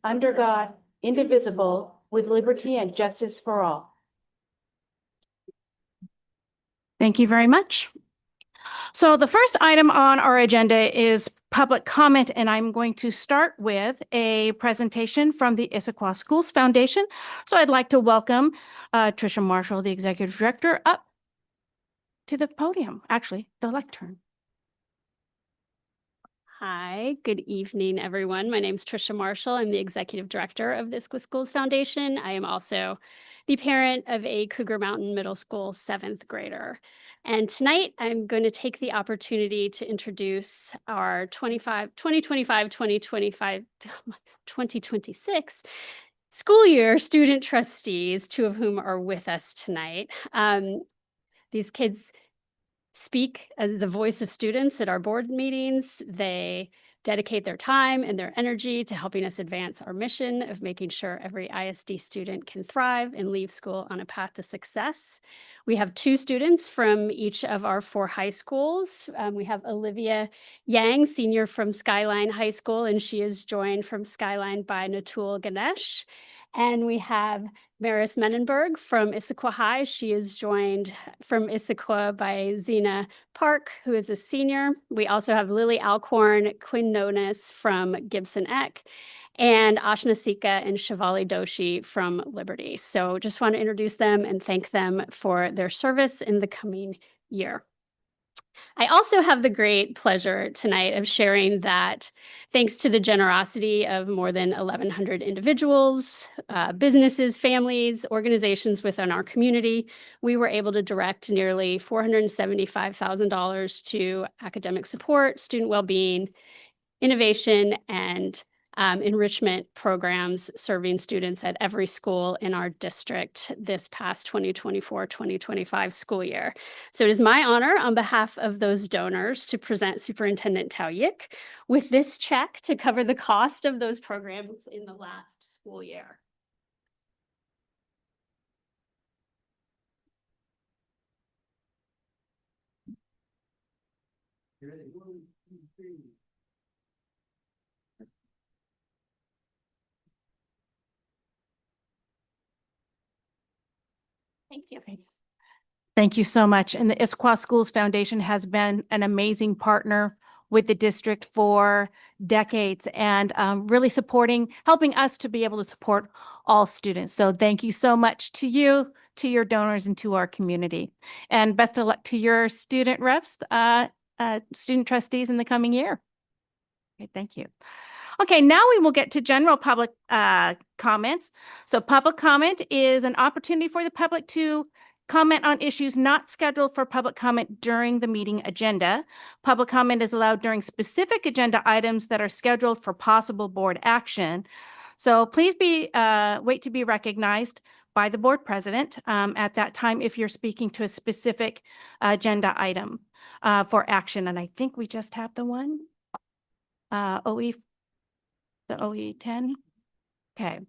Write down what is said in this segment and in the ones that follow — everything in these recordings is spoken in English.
under God, indivisible, with liberty and justice for all. Thank you very much. So the first item on our agenda is public comment, and I'm going to start with a presentation from the Issaquah Schools Foundation. So I'd like to welcome Tricia Marshall, the Executive Director, up to the podium, actually, the lectern. Hi, good evening, everyone. My name is Tricia Marshall. I'm the Executive Director of the Issaquah Schools Foundation. I am also the parent of a Cougar Mountain Middle School 7th grader. And tonight, I'm going to take the opportunity to introduce our 2026 school year student trustees, two of whom are with us tonight. These kids speak as the voice of students at our board meetings. They dedicate their time and their energy to helping us advance our mission of making sure every ISD student can thrive and leave school on a path to success. We have two students from each of our 4 high schools. We have Olivia Yang, senior from Skyline High School, and she is joined from Skyline by Natul Ganesh. And we have Maris Menenberg from Issaquah High. She is joined from Issaquah by Zena Park, who is a senior. We also have Lily Alcorn, Quinn Nonis from Gibson Eck, and Ashna Sika and Shivali Doshi from Liberty. So just want to introduce them and thank them for their service in the coming year. I also have the great pleasure tonight of sharing that thanks to the generosity of more than 1,100 individuals, businesses, families, organizations within our community, we were able to direct nearly $475,000 to academic support, student well-being, innovation, and enrichment programs serving students at every school in our district this past 2024-2025 school year. So it is my honor on behalf of those donors to present Superintendent Tauyik with this check to cover the cost of those programs in the last school year. Thank you. Thank you so much. And the Issaquah Schools Foundation has been an amazing partner with the district for decades and really helping us to be able to support all students. So thank you so much to you, to your donors, and to our community. And best of luck to your student reps, student trustees in the coming year. Okay, thank you. Okay, now we will get to general public comments. So public comment is an opportunity for the public to comment on issues not scheduled for public comment during the meeting agenda. Public comment is allowed during specific agenda items that are scheduled for possible board action. So please wait to be recognized by the board president at that time if you're speaking to a specific agenda item for action. And I think we just have the one. The OE10. Okay.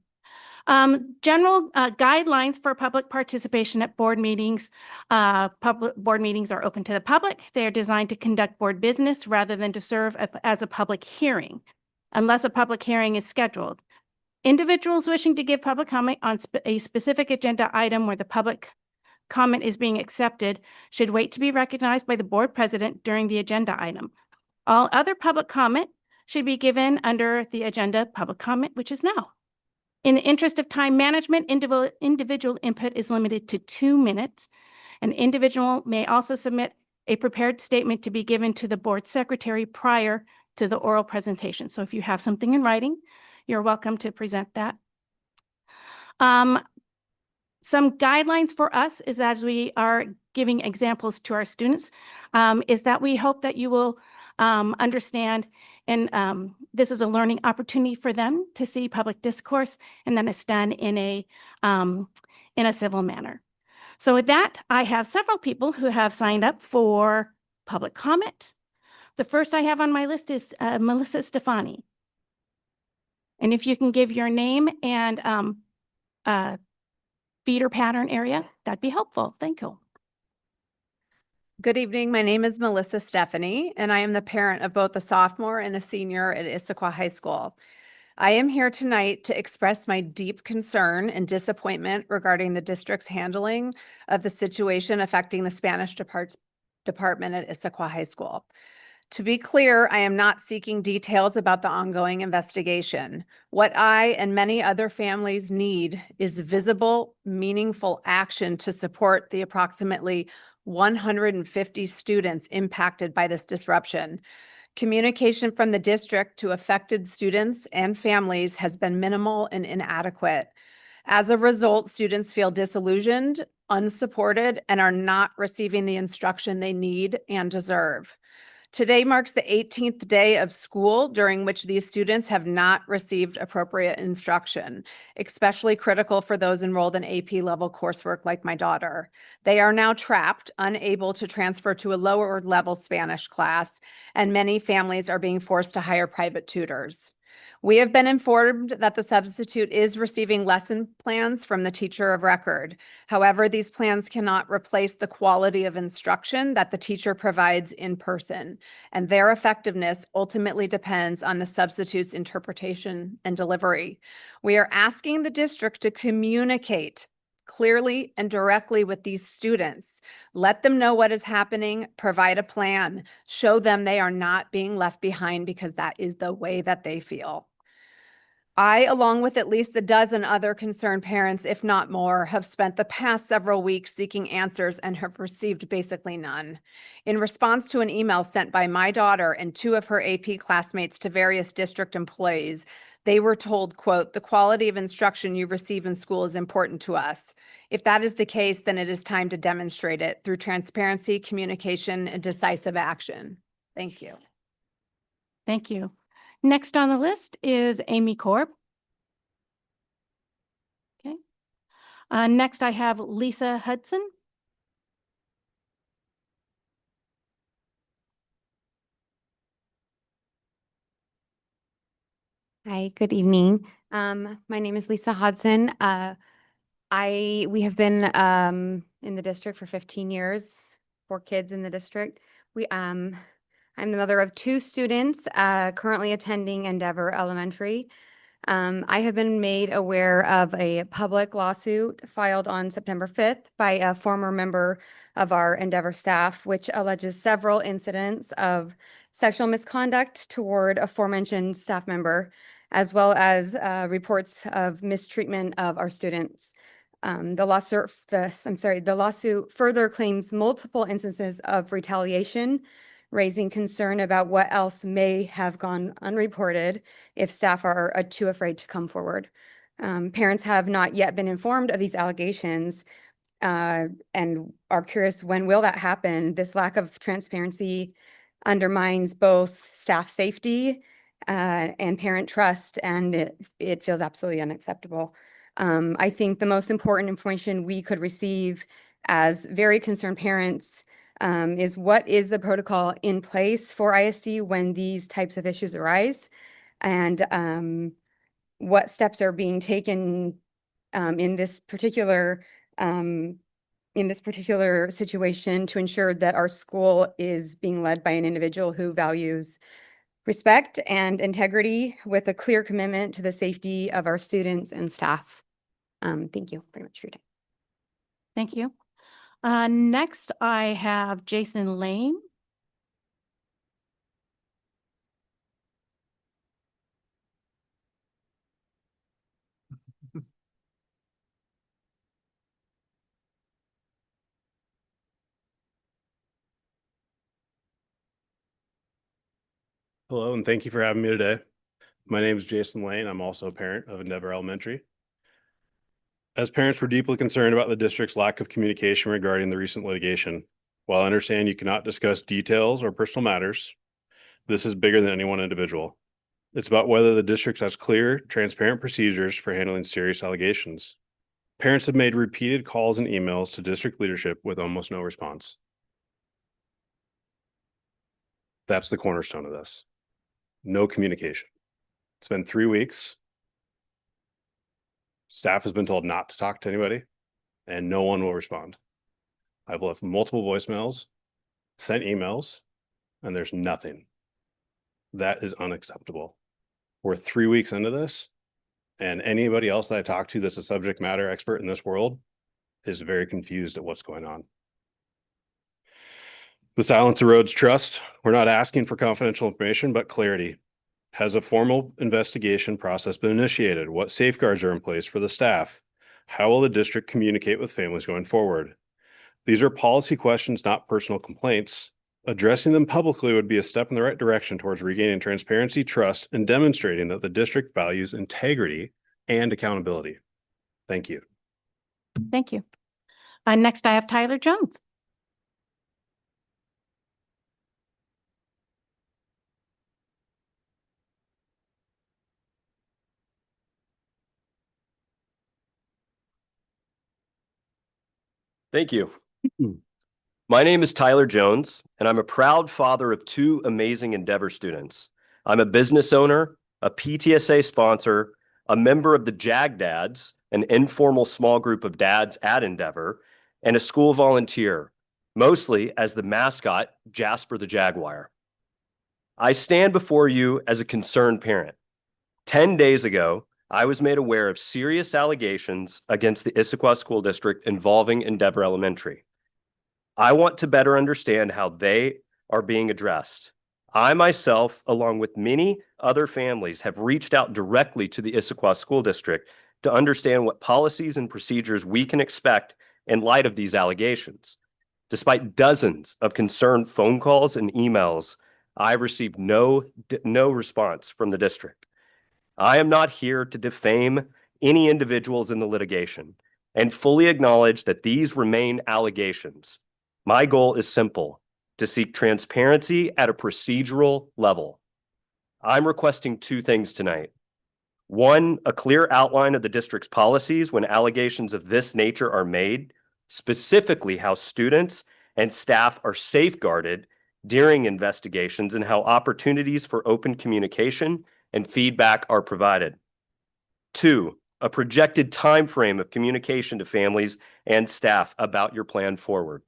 General guidelines for public participation at board meetings. Public board meetings are open to the public. They are designed to conduct board business rather than to serve as a public hearing, unless a public hearing is scheduled. Individuals wishing to give public comment on a specific agenda item where the public comment is being accepted should wait to be recognized by the board president during the agenda item. All other public comment should be given under the agenda public comment, which is now. In the interest of time management, individual input is limited to 2 minutes. An individual may also submit a prepared statement to be given to the board secretary prior to the oral presentation. So if you have something in writing, you're welcome to present that. Some guidelines for us is, as we are giving examples to our students, is that we hope that you will understand, and this is a learning opportunity for them to see public discourse, and then it's done in a civil manner. So with that, I have several people who have signed up for public comment. The first I have on my list is Melissa Stefani. And if you can give your name and feeder pattern area, that'd be helpful. Thank you. Good evening. My name is Melissa Stephanie, and I am the parent of both a sophomore and a senior at Issaquah High School. I am here tonight to express my deep concern and disappointment regarding the district's handling of the situation affecting the Spanish department at Issaquah High School. To be clear, I am not seeking details about the ongoing investigation. What I and many other families need is visible, meaningful action to support the approximately 150 students impacted by this disruption. Communication from the district to affected students and families has been minimal and inadequate. As a result, students feel disillusioned, unsupported, and are not receiving the instruction they need and deserve. Today marks the 18th day of school during which these students have not received appropriate instruction, especially critical for those enrolled in AP level coursework like my daughter. They are now trapped, unable to transfer to a lower level Spanish class, and many families are being forced to hire private tutors. We have been informed that the substitute is receiving lesson plans from the teacher of record. However, these plans cannot replace the quality of instruction that the teacher provides in person, and their effectiveness ultimately depends on the substitute's interpretation and delivery. We are asking the district to communicate clearly and directly with these students. Let them know what is happening, provide a plan, show them they are not being left behind because that is the way that they feel. I, along with at least a dozen other concerned parents, if not more, have spent the past several weeks seeking answers and have received basically none. In response to an email sent by my daughter and two of her AP classmates to various district employees, they were told, quote, "The quality of instruction you receive in school is important to us. If that is the case, then it is time to demonstrate it through transparency, communication, and decisive action." Thank you. Thank you. Next on the list is Amy Korb. Okay. Next, I have Lisa Hudson. Hi, good evening. My name is Lisa Hodson. We have been in the district for 15 years, 4 kids in the district. I'm the mother of 2 students currently attending Endeavor Elementary. I have been made aware of a public lawsuit filed on September 5th by a former member of our Endeavor staff, which alleges several incidents of sexual misconduct toward aforementioned staff member, as well as reports of mistreatment of our students. The lawsuit further claims multiple instances of retaliation, raising concern about what else may have gone unreported if staff are too afraid to come forward. Parents have not yet been informed of these allegations and are curious, when will that happen? This lack of transparency undermines both staff safety and parent trust, and it feels absolutely unacceptable. I think the most important information we could receive as very concerned parents is what is the protocol in place for ISD when these types of issues arise, and what steps are being taken in this particular situation to ensure that our school is being led by an individual who values respect and integrity with a clear commitment to the safety of our students and staff. Thank you very much for your time. Thank you. Next, I have Jason Lane. Hello, and thank you for having me today. My name is Jason Lane. I'm also a parent of Endeavor Elementary. As parents, we're deeply concerned about the district's lack of communication regarding the recent litigation. While I understand you cannot discuss details or personal matters, this is bigger than any one individual. It's about whether the district has clear, transparent procedures for handling serious allegations. Parents have made repeated calls and emails to district leadership with almost no response. That's the cornerstone of this. No communication. It's been 3 weeks. Staff has been told not to talk to anybody, and no one will respond. I've left multiple voicemails, sent emails, and there's nothing. That is unacceptable. We're 3 weeks into this, and anybody else that I talk to that's a subject matter expert in this world is very confused at what's going on. The silence erodes trust. We're not asking for confidential information, but clarity. Has a formal investigation process been initiated? What safeguards are in place for the staff? How will the district communicate with families going forward? These are policy questions, not personal complaints. Addressing them publicly would be a step in the right direction towards regaining transparency, trust, and demonstrating that the district values integrity and accountability. Thank you. Thank you. Next, I have Tyler Jones. Thank you. My name is Tyler Jones, and I'm a proud father of 2 amazing Endeavor students. I'm a business owner, a PTSA sponsor, a member of the Jag Dads, an informal small group of dads at Endeavor, and a school volunteer, mostly as the mascot, Jasper the Jaguar. I stand before you as a concerned parent. 10 days ago, I was made aware of serious allegations against the Issaquah School District involving Endeavor Elementary. I want to better understand how they are being addressed. I myself, along with many other families, have reached out directly to the Issaquah School District to understand what policies and procedures we can expect in light of these allegations. Despite dozens of concerned phone calls and emails, I received no response from the district. I am not here to defame any individuals in the litigation and fully acknowledge that these remain allegations. My goal is simple: to seek transparency at a procedural level. I'm requesting 2 things tonight. 1, a clear outline of the district's policies when allegations of this nature are made, specifically how students and staff are safeguarded during investigations and how opportunities for open communication and feedback are provided. 2, a projected time frame of communication to families and staff about your plan forward.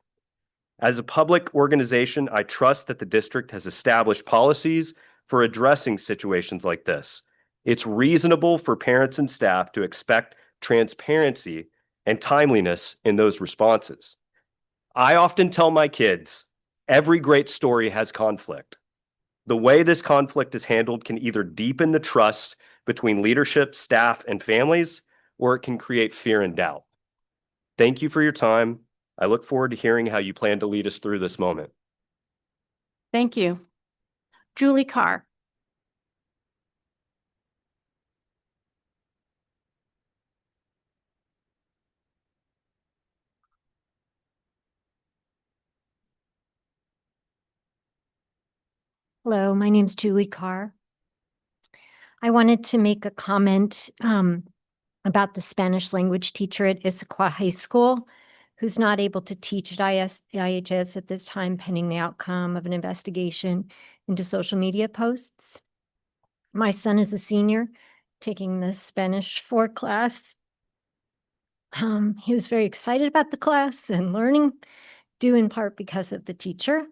As a public organization, I trust that the district has established policies for addressing situations like this. It's reasonable for parents and staff to expect transparency and timeliness in those responses. I often tell my kids, every great story has conflict. The way this conflict is handled can either deepen the trust between leadership, staff, and families, or it can create fear and doubt. Thank you for your time. I look forward to hearing how you plan to lead us through this moment. Thank you. Julie Carr. Hello, my name's Julie Carr. I wanted to make a comment about the Spanish language teacher at Issaquah High School who's not able to teach at IHS at this time pending the outcome of an investigation into social media posts. My son is a senior taking the Spanish 4 class. He was very excited about the class and learning, due in part because of the teacher.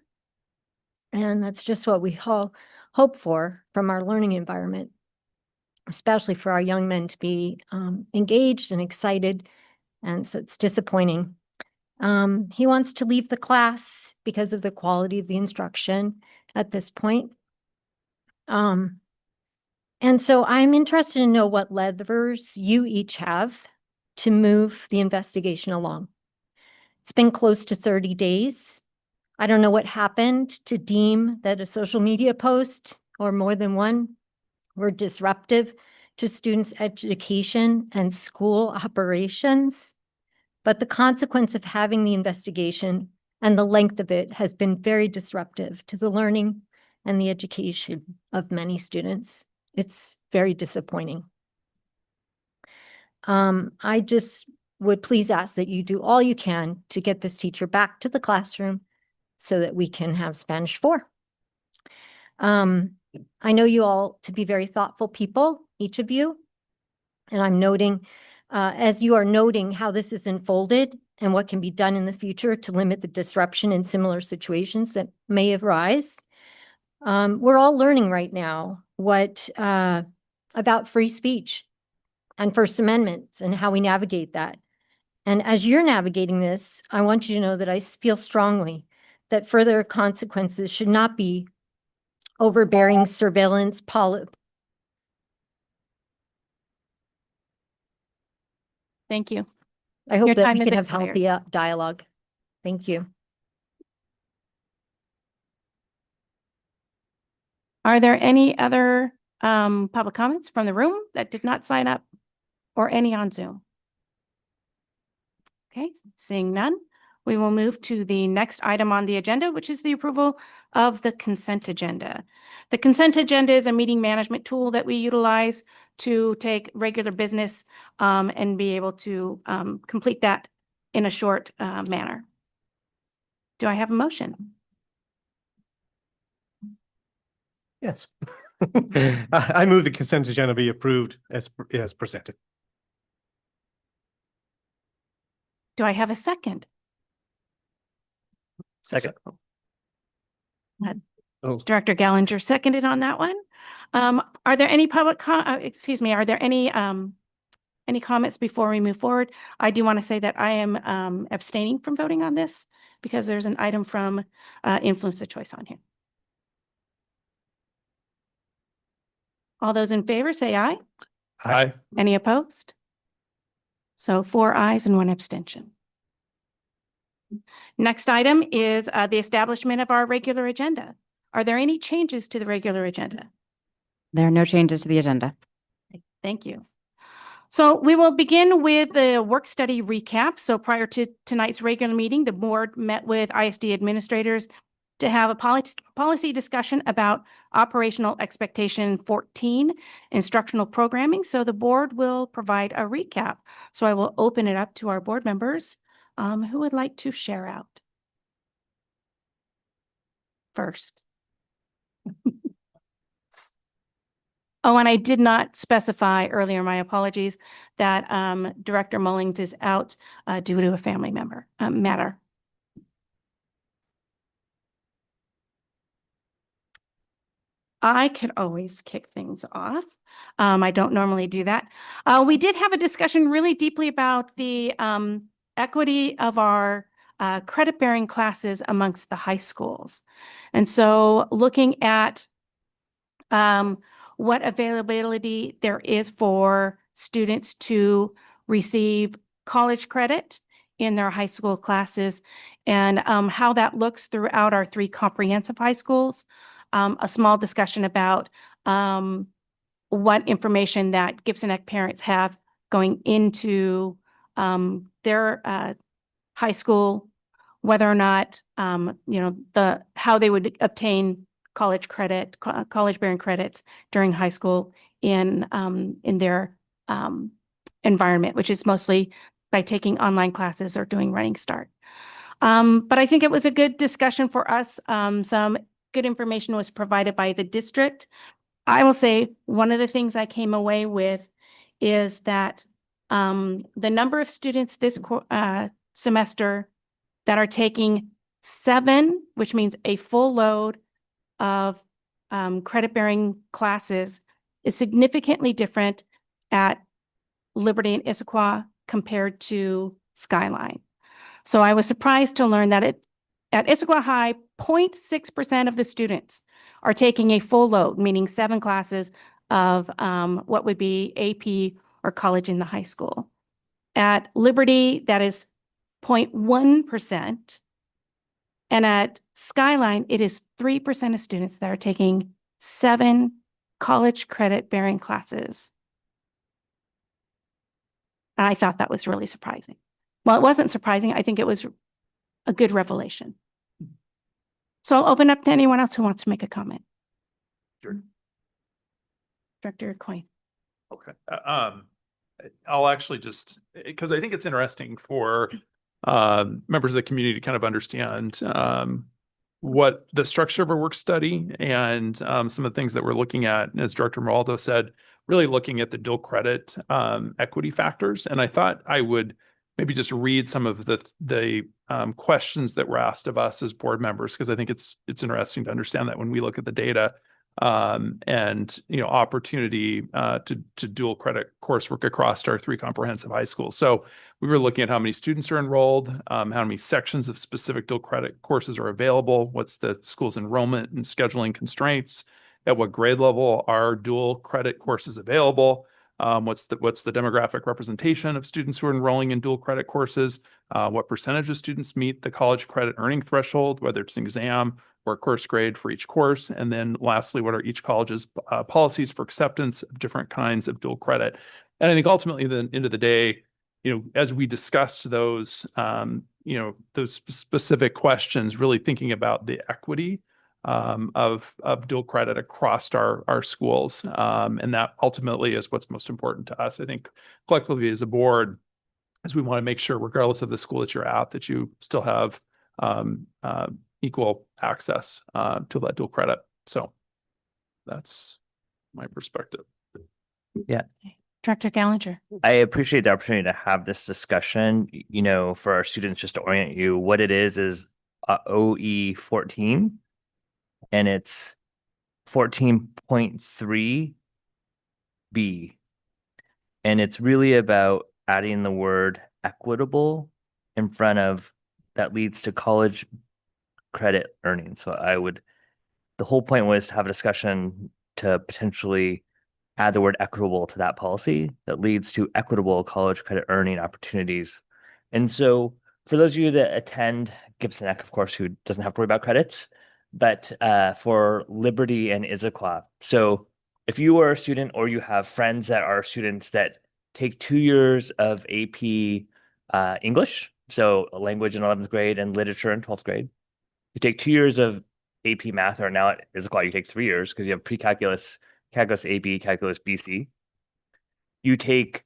And that's just what we all hope for from our learning environment, especially for our young men to be engaged and excited. And so it's disappointing. He wants to leave the class because of the quality of the instruction at this point. And so I'm interested to know what levers you each have to move the investigation along. It's been close to 30 days. I don't know what happened to deem that a social media post or more than one were disruptive to students' education and school operations. But the consequence of having the investigation and the length of it has been very disruptive to the learning and the education of many students. It's very disappointing. I just would please ask that you do all you can to get this teacher back to the classroom so that we can have Spanish 4. I know you all to be very thoughtful people, each of you, and I'm noting, as you are noting how this is unfolded and what can be done in the future to limit the disruption in similar situations that may arise. We're all learning right now what about free speech and First Amendments and how we navigate that. And as you're navigating this, I want you to know that I feel strongly that further consequences should not be overbearing surveillance Thank you. I hope Your that time we has can have expired. healthy dialogue. Thank you. Are there any other public comments from the room that did not sign up or any on Zoom? Okay, seeing none, we will move to the next item on the agenda, which is the approval of the consent agenda. The consent agenda is a meeting management tool that we utilize to take regular business and be able to complete that in a short manner. Do I have a motion? Yes. I move the consent agenda be approved as presented. Do I have a second? Second. Oh, Director Gallinger seconded on that one. Are there any are there any comments before we move forward? I do want to say that I am abstaining from voting on this because there's an item from influence of choice on here. All those in favor say aye. aye. Any opposed? So 4 ayes and 1 abstention. Next item is the establishment of our regular agenda. Are there any changes to the regular agenda? There are no changes to the agenda. Thank you. So we will begin with the work study recap. So prior to tonight's regular meeting, the board met with ISD administrators to have a policy discussion about operational expectation 14, instructional programming. So the board will provide a recap. So I will open it up to our board members who would like to share out first. Oh, and I did not specify earlier, my apologies, that Director Mullings is out due to a family member matter. I could always kick things off. I don't normally do that. We did have a discussion really deeply about the equity of our credit-bearing classes amongst the high schools. And so looking at what availability there is for students to receive college credit in their high school classes and how that looks throughout our 3 comprehensive high schools. A small discussion about what information that Gibson Neck parents have going into their high school, whether or not, how they would obtain college credit, college-bearing credits during high school in their environment, which is mostly by taking online classes or doing Running Start. But I think it was a good discussion for us. Some good information was provided by the district. I will say one of the things I came away with is that the number of students this semester that are taking 7, which means a full load of credit-bearing classes, is significantly different at Liberty and Issaquah compared to Skyline. So I was surprised to learn that at Issaquah High, 0.6% of the students are taking a full load, meaning 7 classes of what would be AP or college in the high school. At Liberty, that is 0.1%. And at Skyline, it is 3% of students that are taking 7 college credit-bearing classes. And I thought that was really surprising. Well, it wasn't surprising. I think it was a good revelation. So I'll open up to anyone else who wants to make a comment. Sure. Director Coyne. Okay. I'll actually just, because I think it's interesting for members of the community to kind of understand what the structure of our work study and some of the things that we're looking at, as Director Maraldo said, really looking at the dual credit equity factors. And I thought I would maybe just read some of the questions that were asked of us as board members, because I think it's interesting to understand that when we look at the data, and, opportunity to dual credit coursework across our 3 comprehensive high schools. So we were looking at how many students are enrolled, how many sections of specific dual credit courses are available, what's the school's enrollment and scheduling constraints, at what grade level are dual credit courses available, what's the demographic representation of students who are enrolling in dual credit courses, what percentage of students meet the college credit earning threshold, whether it's an exam or course grade for each course. And then lastly, what are each college's policies for acceptance of different kinds of dual credit? And I think ultimately, at the end of the day, as we discussed those, those specific questions, really thinking about the equity of dual credit across our schools. And that ultimately is what's most important to us. I think collectively as a board, as we want to make sure, regardless of the school that you're at, that you still have equal access to that dual credit. So that's my perspective. Director Gallinger. I appreciate the opportunity to have this discussion, for our students, just to orient you. What it is OE 14, and it's 14.3B. And it's really about adding the word equitable in front of that leads to college credit earning. So the whole point was to have a discussion to potentially add the word equitable to that policy that leads to equitable college credit earning opportunities. And so for those of you that attend Gibson Eck, of course, who doesn't have to worry about credits, but for Liberty and Issaquah. So if you are a student or you have friends that are students that take 2 years of AP English, so language in 11th grade and literature in 12th grade, you take 2 years of AP math, or now at Issaquah, you take 3 years because you have pre-calculus, calculus AB, calculus BC. You take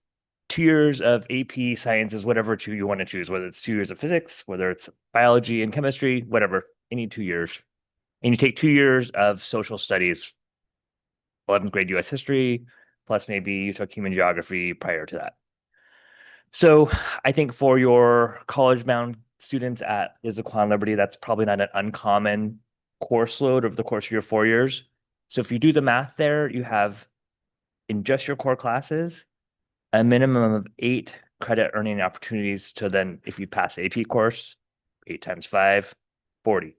2 years of AP sciences, whatever you want to choose, whether it's 2 years of physics, whether it's biology and chemistry, whatever, any 2 years. And you take 2 years of social studies, 11th grade US history, plus maybe you took human geography prior to that. So I think for your college-bound students at Issaquah and Liberty, that's probably not an uncommon course load over the course of your 4 years. So if you do the math there, you have in just your core classes, a minimum of 8 credit earning opportunities to then, if you pass the AP course, 8 times 5, 40.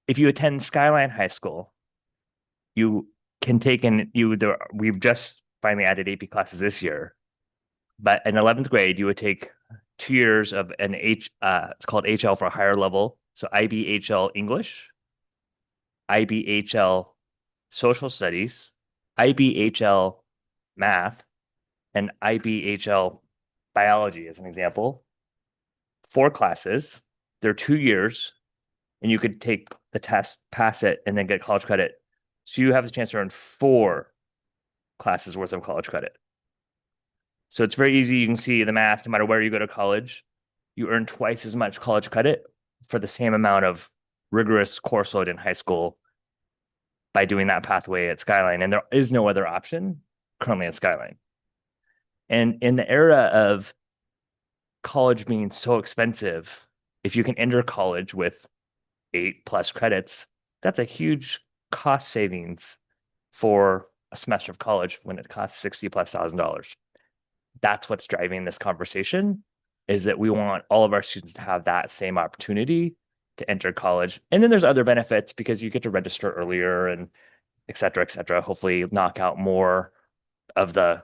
If you attend Skyline High School, you can take we've just finally added AP classes this year, but in 11th grade, you would take 2 years of it's called HL for higher level. So IBHL English, IBHL Social Studies, IBHL Math, and IBHL Biology as an example. 4 classes, they're 2 years, and you could take the test, pass it, and then get college credit. So you have the chance to earn 4 classes worth of college credit. So it's very easy. You can see the math, no matter where you go to college, you earn twice as much college credit for the same amount of rigorous course load in high school by doing that pathway at Skyline. And there is no other option currently at Skyline. And in the era of college being so expensive, if you can enter college with 8+ credits, that's a huge cost savings for a semester of college when it costs $60,000+. That's what's driving this conversation, is that we want all of our students to have that same opportunity to enter college. And then there's other benefits because you get to register earlier and et cetera, hopefully knock out more of the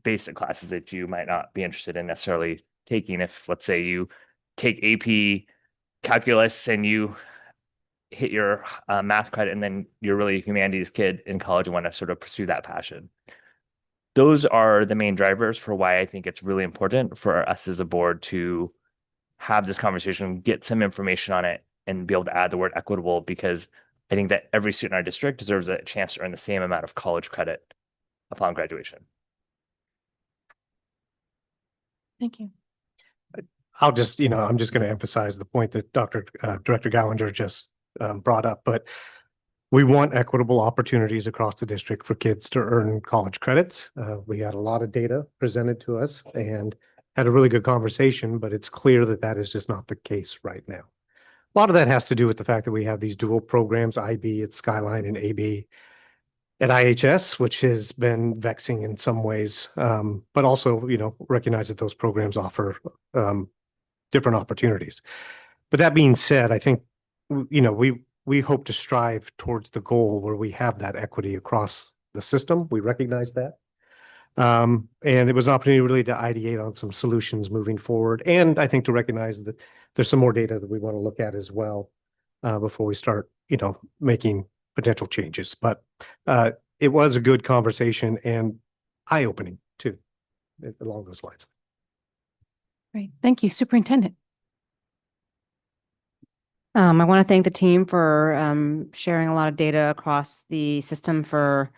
basic classes that you might not be interested in necessarily taking. If, let's say, you take AP calculus and you hit your math credit, and then you're really a humanities kid in college and want to sort of pursue that passion. Those are the main drivers for why I think it's really important for us as a board to have this conversation, get some information on it, and be able to add the word equitable, because I think that every student in our district deserves a chance to earn the same amount of college credit upon graduation. Thank you. I'm just going to emphasize the point that Director Gallinger just brought up, but we want equitable opportunities across the district for kids to earn college credits. We had a lot of data presented to us and had a really good conversation, but it's clear that that is just not the case right now. A lot of that has to do with the fact that we have these dual programs, IB at Skyline and AB at IHS, which has been vexing in some ways, but also, recognize that those programs offer different opportunities. But that being said, I think, we hope to strive towards the goal where we have that equity across the system. We recognize that. And it was an opportunity really to ideate on some solutions moving forward. And I think to recognize that there's some more data that we want to look at as well before we start, making potential changes. But it was a good conversation and eye-opening too, along those lines. Great. Thank you, Superintendent. I want to thank the team for sharing a lot of data across the system for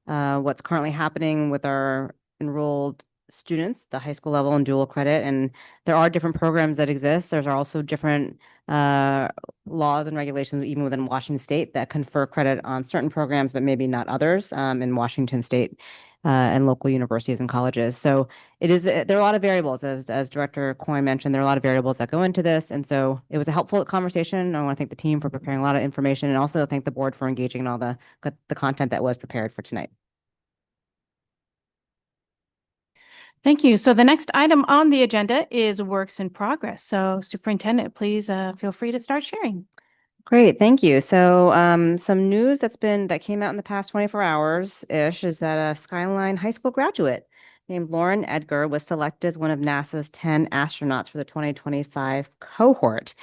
what's currently happening with our enrolled students, the high school level and dual credit. And there are different programs that exist. There's also different laws and regulations, even within Washington State, that confer credit on certain programs, but maybe not others in Washington State and local universities and colleges. So there are a lot of variables, as Director Coyne mentioned, there are a lot of variables that go into this. And so it was a helpful conversation. I want to thank the team for preparing a lot of information, and also thank the board for engaging in all the content that was prepared for tonight. Thank you. So the next item on the agenda is works in progress. So Superintendent, please feel free to start sharing. Great, thank you. So some news that came out in the past 24 hours-ish is that a Skyline High School graduate named Lauren Edgar was selected as one of NASA's 10 astronauts for the 2025 cohort.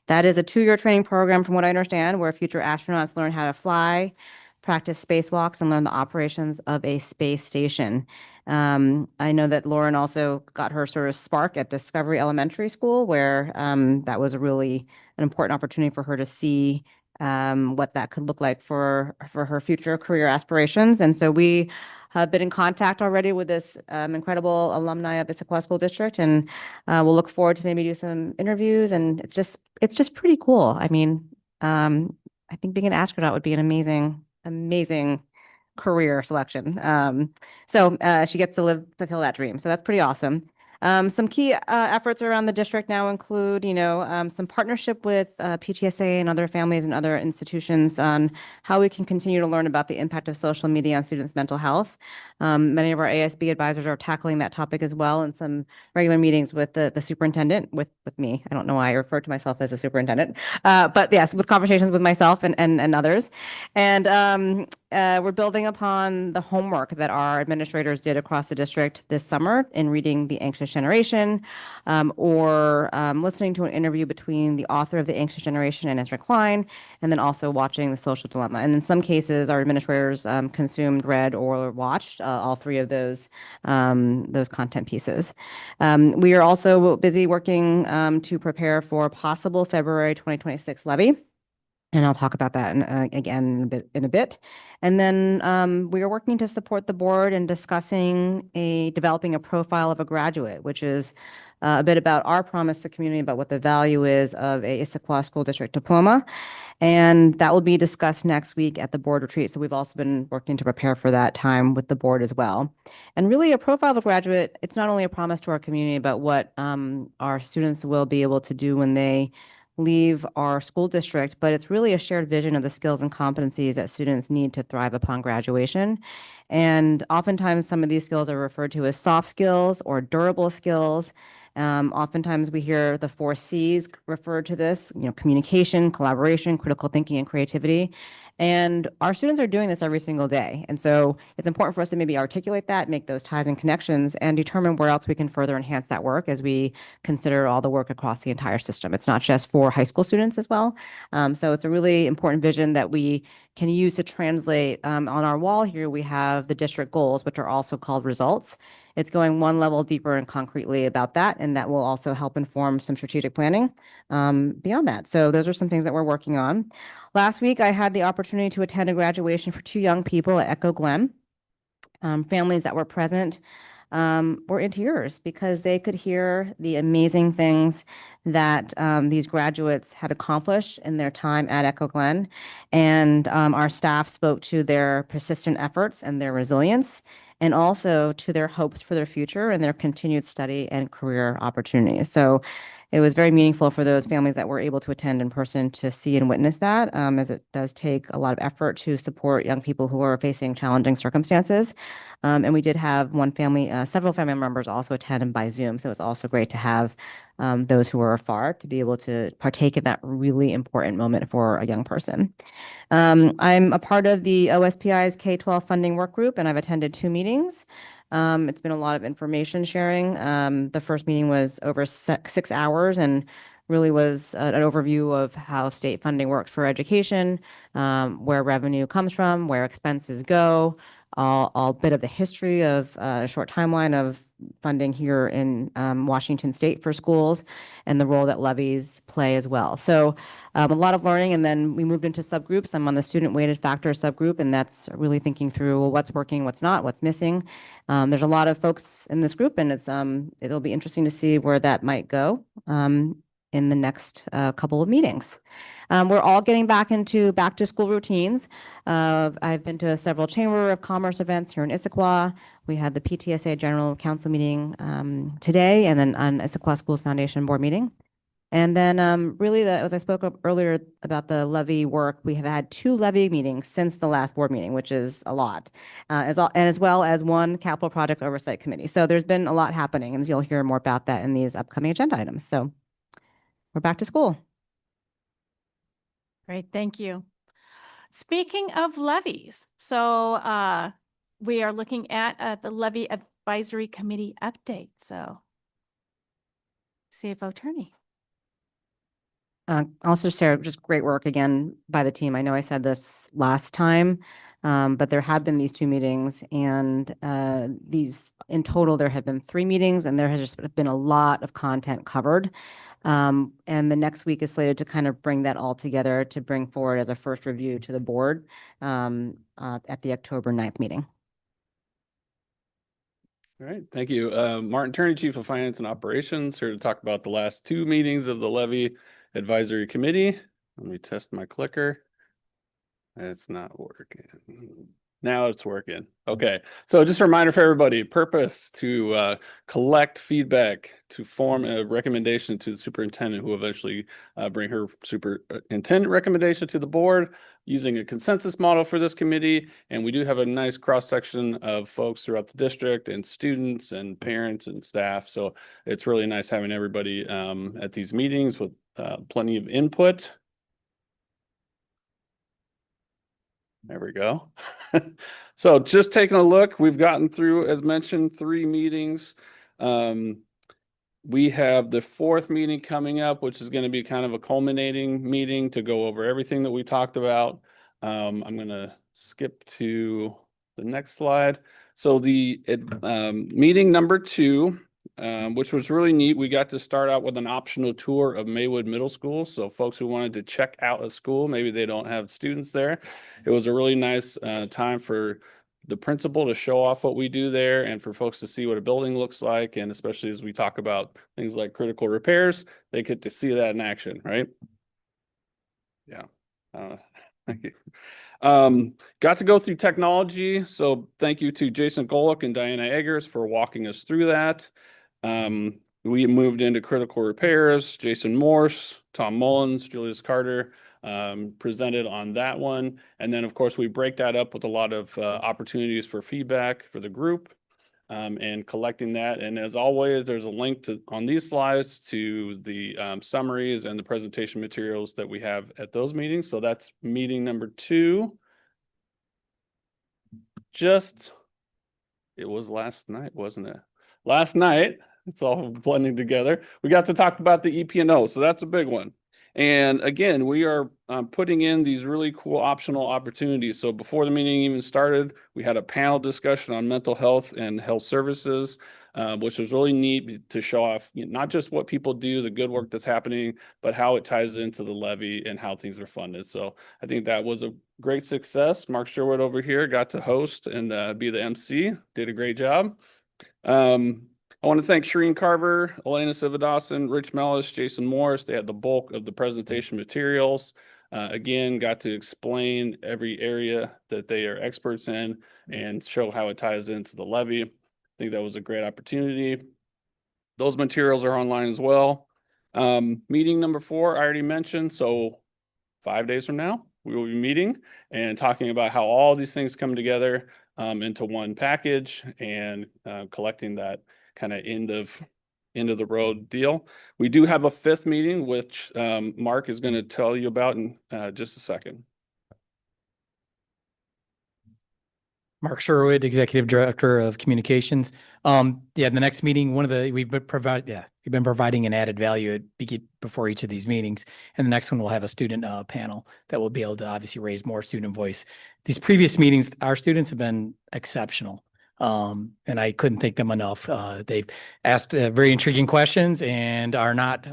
That is a 2-year training program, from what I understand, where future astronauts learn how to fly, practice spacewalks, and learn the operations of a space station. I know that Lauren also got her sort of spark at Discovery Elementary School, where that was an important opportunity for her to see what that could look like for her future career aspirations. And so we have been in contact already with this incredible alumni of Issaquah School District, and we'll look forward to maybe do some interviews. And it's just pretty cool. I mean, I think being an astronaut would be an amazing career selection. So she gets to fulfill that dream. So that's pretty awesome. Some key efforts around the district now include, some partnership with PTSA and other families and other institutions on how we can continue to learn about the impact of social media on students' mental health. Many of our ASB advisors are tackling that topic as well in some regular meetings with the superintendent, with me. I don't know why I refer to myself as a superintendent, but yes, with conversations with myself and others. And we're building upon the homework that our administrators did across the district this summer in reading The Anxious Generation, or listening to an interview between the author of The Anxious Generation and Ezra Klein, and then also watching The Social Dilemma. And in some cases, our administrators consumed, read, or watched all 3 of those content pieces. We are also busy working to prepare for possible February 2026 levy. And I'll talk about that again in a bit. And then we are working to support the board in discussing developing a profile of a graduate, which is a bit about our promise to the community about what the value is of a Issaquah School District diploma. And that will be discussed next week at the board retreat. So we've also been working to prepare for that time with the board as well. And really, a profile of a graduate, it's not only a promise to our community, but what our students will be able to do when they leave our school district, but it's really a shared vision of the skills and competencies that students need to thrive upon graduation. And oftentimes some of these skills are referred to as soft skills or durable skills. Oftentimes we hear the 4 C's referred to this, communication, collaboration, critical thinking, and creativity. And our students are doing this every single day. And so it's important for us to maybe articulate that, make those ties and connections, and determine where else we can further enhance that work as we consider all the work across the entire system. It's not just for high school students as well. So it's a really important vision that we can use to translate. On our wall here, we have the district goals, which are also called results. It's going one level deeper and concretely about that, and that will also help inform some strategic planning beyond that. So those are some things that we're working on. Last week, I had the opportunity to attend a graduation for 2 young people at Echo Glen. Families that were present were in tears because they could hear the amazing things that these graduates had accomplished in their time at Echo Glen. And our staff spoke to their persistent efforts and their resilience, and also to their hopes for their future and their continued study and career opportunities. So It was very meaningful for those families that were able to attend in person to see and witness that, as it does take a lot of effort to support young people who are facing challenging circumstances. And we did have one family, several family members also attend by Zoom. So it's also great to have those who are afar to be able to partake in that really important moment for a young person. I'm a part of the OSPI's K-12 funding work group, and I've attended 2 meetings. It's been a lot of information sharing. The first meeting was over 6 hours and really was an overview of how state funding works for education, where revenue comes from, where expenses go, all bit of the history of a short timeline of funding here in Washington State for schools and the role that levies play as well. So a lot of learning, and then we moved into subgroups. I'm on the student weighted factor subgroup, and that's really thinking through, well, what's working, what's not, what's missing. There's a lot of folks in this group, and it'll be interesting to see where that might go in the next couple of meetings. We're all getting back to school routines. I've been to several Chamber of Commerce events here in Issaquah. We had the PTSA General Council meeting today, and then an Issaquah Schools Foundation board meeting. And then really, as I spoke up earlier about the levy work, we have had 2 levy meetings since the last board meeting, which is a lot, as well as 1 capital project oversight committee. So there's been a lot happening, and you'll hear more about that in these upcoming agenda items. So we're back to school. Great, thank you. Speaking of levies, so we are looking at the Levy Advisory Committee update. So CFO Attorney. I'll also share just great work again by the team. I know I said this last time, but there have been these 2 meetings, and these in total, there have been 3 meetings, and there has just been a lot of content covered. And the next week is slated to kind of bring that all together to bring forward as a first review to the board at the October 9th meeting. All right, thank you. Martin Turney, Chief of Finance and Operations, here to talk about the last 2 meetings of the Levy Advisory Committee. Let me test my clicker. It's not working. Now it's working. Okay, so just a reminder for everybody, purpose to collect feedback to form a recommendation to the superintendent, who will eventually bring her superintendent recommendation to the board using a consensus model for this committee. And we do have a nice cross-section of folks throughout the district, and students and parents and staff. So it's really nice having everybody at these meetings with plenty of input. There we go. So just taking a look, we've gotten through, as mentioned, 3 meetings. We have the 4th meeting coming up, which is going to be kind of a culminating meeting to go over everything that we talked about. I'm going to skip to the next slide. So the meeting number 2, which was really neat. We got to start out with an optional tour of Maywood Middle School. So folks who wanted to check out a school, maybe they don't have students there. It was a really nice time for the principal to show off what we do there, and for folks to see what a building looks like. And especially as we talk about things like critical repairs, they get to see that in action, right? Yeah. Thank you. Got to go through technology. So thank you to Jason Golick and Diana Eggers for walking us through that. We moved into critical repairs. Jason Morse, Tom Mullins, Julius Carter presented on that one. And then of course we break that up with a lot of opportunities for feedback for the group and collecting that. And as always, there's a link on these slides to the summaries and the presentation materials that we have at those meetings. So that's meeting number 2. It was last night, wasn't it? Last night, it's all blending together. We got to talk about the EP&O, so that's a big one. And again, we are putting in these really cool optional opportunities. So before the meeting even started, we had a panel discussion on mental health and health services, which was really neat to show off not just what people do, the good work that's happening, but how it ties into the levy and how things are funded. So I think that was a great success. Mark Sherwood over here got to host and be the MC, did a great job. I want to thank Shireen Carver, Elena Sivadasan, Rich Mellis, Jason Morris. They had the bulk of the presentation materials. Again, got to explain every area that they are experts in and show how it ties into the levy. I think that was a great opportunity. Those materials are online as well. Meeting number 4, I already mentioned, so 5 days from now, we will be meeting and talking about how all these things come together into one package and collecting that kind of end of the road deal. We do have a 5th meeting, which Mark is going to tell you about in just a second. Mark Sherwood, Executive Director of Communications. The next meeting, we've been providing an added value before each of these meetings. And the next one will have a student panel that will be able to obviously raise more student voice. These previous meetings, our students have been exceptional. And I couldn't thank them enough. They've asked very intriguing questions and are not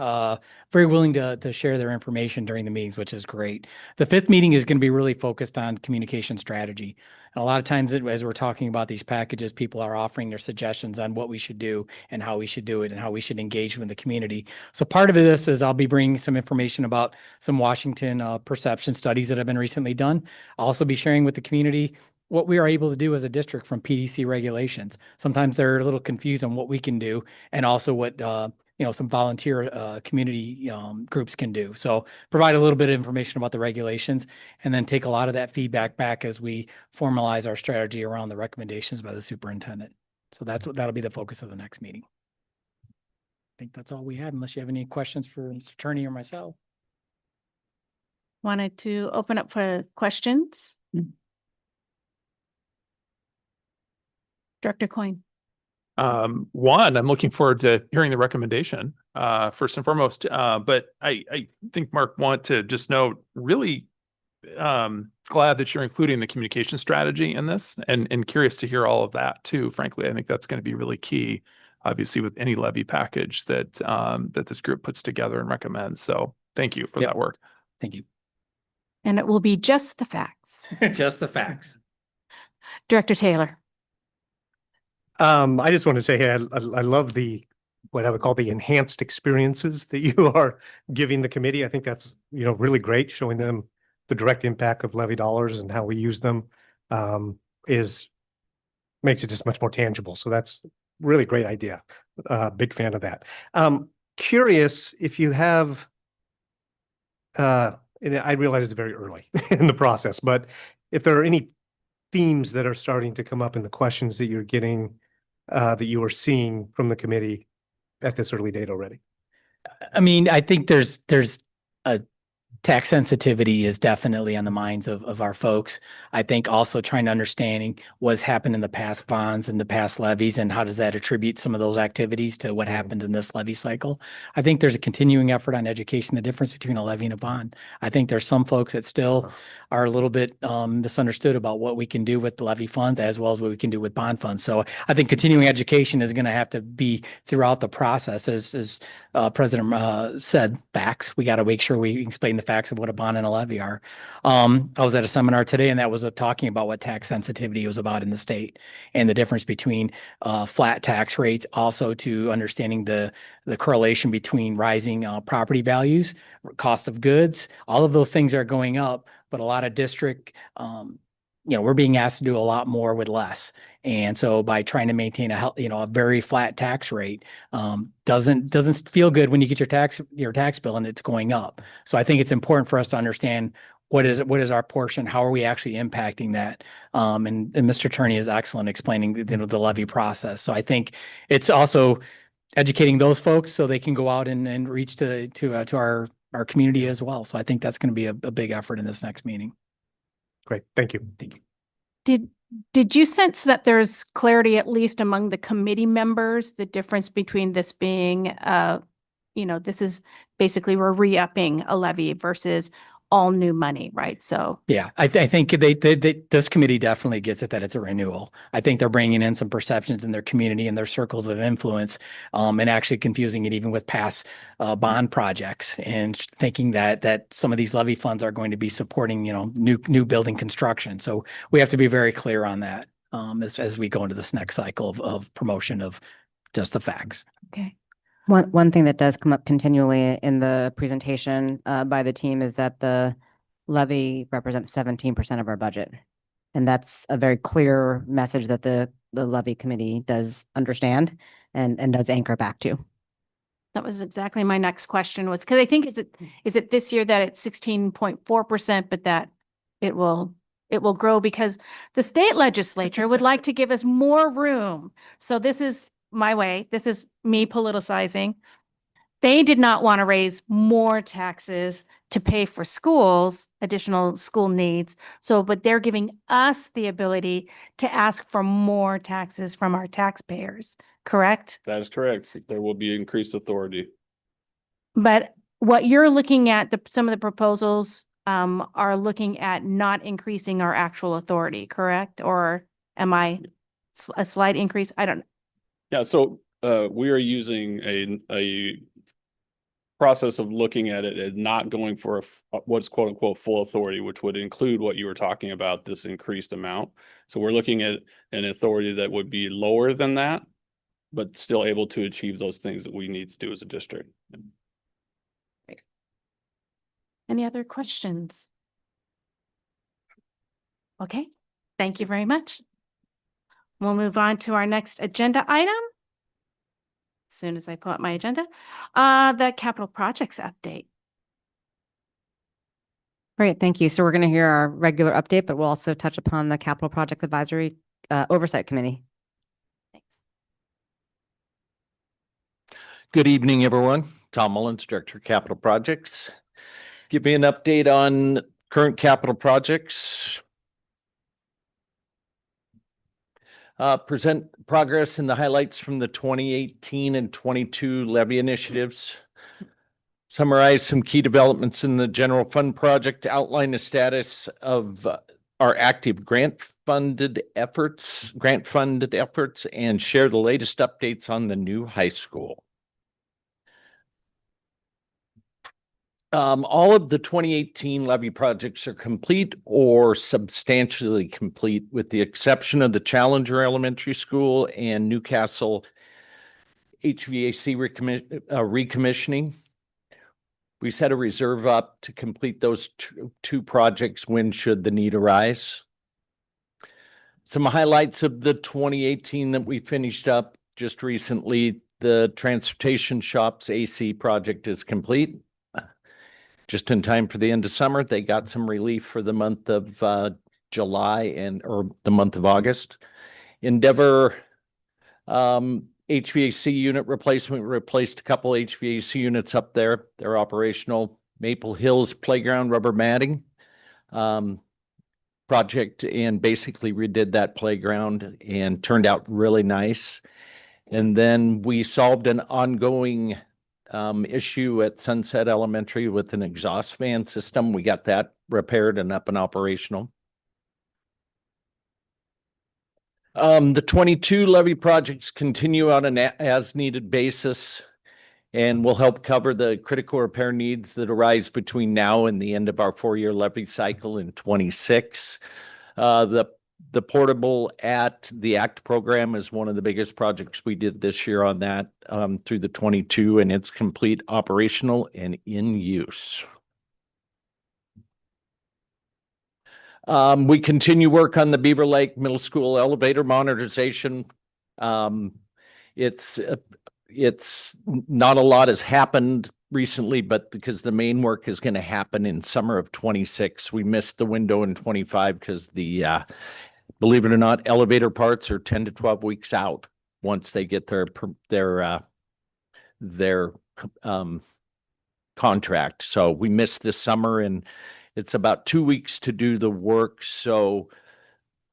very willing to share their information during the meetings, which is great. The 5th meeting is going to be really focused on communication strategy. And a lot of times as we're talking about these packages, people are offering their suggestions on what we should do and how we should do it and how we should engage with the community. So part of this is I'll be bringing some information about some Washington perception studies that have been recently done. I'll also be sharing with the community what we are able to do as a district from PDC regulations. Sometimes they're a little confused on what we can do and also what some volunteer community groups can do. So provide a little bit of information about the regulations and then take a lot of that feedback back as we formalize our strategy around the recommendations by the superintendent. So that'll be the focus of the next meeting. I think that's all we have, unless you have any questions for Mr. Attorney or myself. Wanted to open up for questions. Director Coyne. One, I'm looking forward to hearing the recommendation, first and foremost. But I think Mark want to just note, really glad that you're including the communication strategy in this and curious to hear all of that too. Frankly, I think that's going to be really key, obviously, with any levy package that that this group puts together and recommends. So thank you for that work. Thank you. And it will be just the facts. Just the facts. Director Taylor. I just want to say, I love what I would call the enhanced experiences that you are giving the committee. I think that's, really great, showing them the direct impact of levy dollars and how we use them makes it just much more tangible. So that's really great idea. Big fan of that. Curious if you have, and I realize it's very early in the process, but if there are any themes that are starting to come up in the questions that you're getting, that you are seeing from the committee at this early date already? I mean, I think there's a tax sensitivity is definitely on the minds of our folks. I think also trying to understanding what's happened in the past bonds and the past levies and how does that attribute some of those activities to what happens in this levy cycle. I think there's a continuing effort on education, the difference between a levy and a bond. I think there's some folks that still are a little bit misunderstood about what we can do with the levy funds as well as what we can do with bond funds. So I think continuing education is going to have to be throughout the process. As President said, facts. We got to make sure we explain the facts of what a bond and a levy are. I was at a seminar today and that was talking about what tax sensitivity was about in the state and the difference between flat tax rates, also to understanding the correlation between rising property values, cost of goods. All of those things are going up, but a lot of district, we're being asked to do a lot more with less. And so by trying to maintain a very flat tax rate, doesn't feel good when you get your tax bill and it's going up. So I think it's important for us to understand what is our portion, how are we actually impacting that? And Mr. Attorney is excellent explaining the levy process. So I think it's also educating those folks so they can go out and reach to our community as well. So I think that's going to be a big effort in this next meeting. Great. Thank you. Thank you. Did you sense that there's clarity, at least among the committee members, the difference between this being, this is basically we're re-upping a levy versus all new money, right? So yeah, I think this committee definitely gets it that it's a renewal. I think they're bringing in some perceptions in their community and their circles of influence, and actually confusing it even with past bond projects and thinking that some of these levy funds are going to be supporting new building construction. So we have to be very clear on that as we go into this next cycle of promotion of just the facts. okay. One thing that does come up continually in the presentation by the team is that the levy represents 17% of our budget. And that's a very clear message that the levy committee does understand and does anchor back to. That was exactly my next question was, because I think is it this year that it's 16.4%, but that it will grow because the state legislature would like to give us more room. So this is my way. This is me politicizing. They did not want to raise more taxes to pay for schools, additional school needs. So, but they're giving us the ability to ask for more taxes from our taxpayers, correct? That is correct. There will be increased authority. But what you're looking at, some of the proposals are looking at not increasing our actual authority, correct? Or am I a slight increase? I don't. Yeah, so we are using a process of looking at it and not going for what's quote unquote full authority, which would include what you were talking about, this increased amount. So we're looking at an authority that would be lower than that, but still able to achieve those things that we need to do as a district. Any other questions? Okay, thank you very much. We'll move on to our next agenda item. As soon as I pull up my agenda, the capital projects update. Great, thank you. So we're going to hear our regular update, but we'll also touch upon the Capital Project Advisory Oversight Committee. Thanks. Good evening, everyone. Tom Mullins, Director of Capital Projects. Give me an update on current capital projects. Present progress and the highlights from the 2018 and 22 levy initiatives. Summarize some key developments in the general fund project, outline the status of our active grant funded efforts, and share the latest updates on the new high school. All of the 2018 levy projects are complete or substantially complete, with the exception of the Challenger Elementary School and Newcastle HVAC recommissioning. We set a reserve up to complete those two projects when should the need arise. Some highlights of the 2018 that we finished up just recently: the transportation shops AC project is complete. Just in time for the end of summer. They got some relief for the month of July or the month of August. Endeavor HVAC unit replacement, replaced a couple HVAC units up there. They're operational. Maple Hills Playground rubber matting project, and basically redid that playground and turned out really nice. And then we solved an ongoing issue at Sunset Elementary with an exhaust fan system. We got that repaired and up and operational. The 22 levy projects continue on an as-needed basis and will help cover the critical repair needs that arise between now and the end of our 4-year levy cycle in 26. The portable at the ACT program is one of the biggest projects we did this year on that through the 22, and it's complete, operational, and in use. We continue work on the Beaver Lake Middle School elevator modernization. It's not a lot has happened recently, but because the main work is going to happen in summer of 26, we missed the window in 25 because the believe it or not, elevator parts are 10 to 12 weeks out once they get their contract. So we missed this summer, and it's about 2 weeks to do the work. So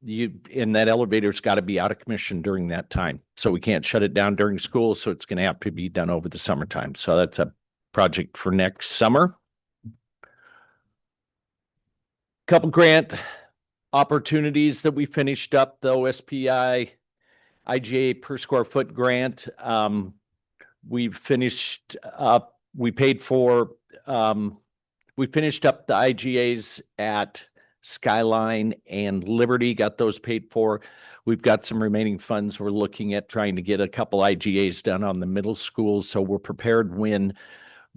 that elevator's got to be out of commission during that time. So we can't shut it down during school. So it's going to have to be done over the summertime. So that's a project for next summer. Couple grant opportunities that we finished up, the OSPI IGA per square foot grant. We've finished up, we finished up the IGAs at Skyline and Liberty, got those paid for. We've got some remaining funds. We're looking at trying to get a couple IGAs done on the middle schools, so we're prepared when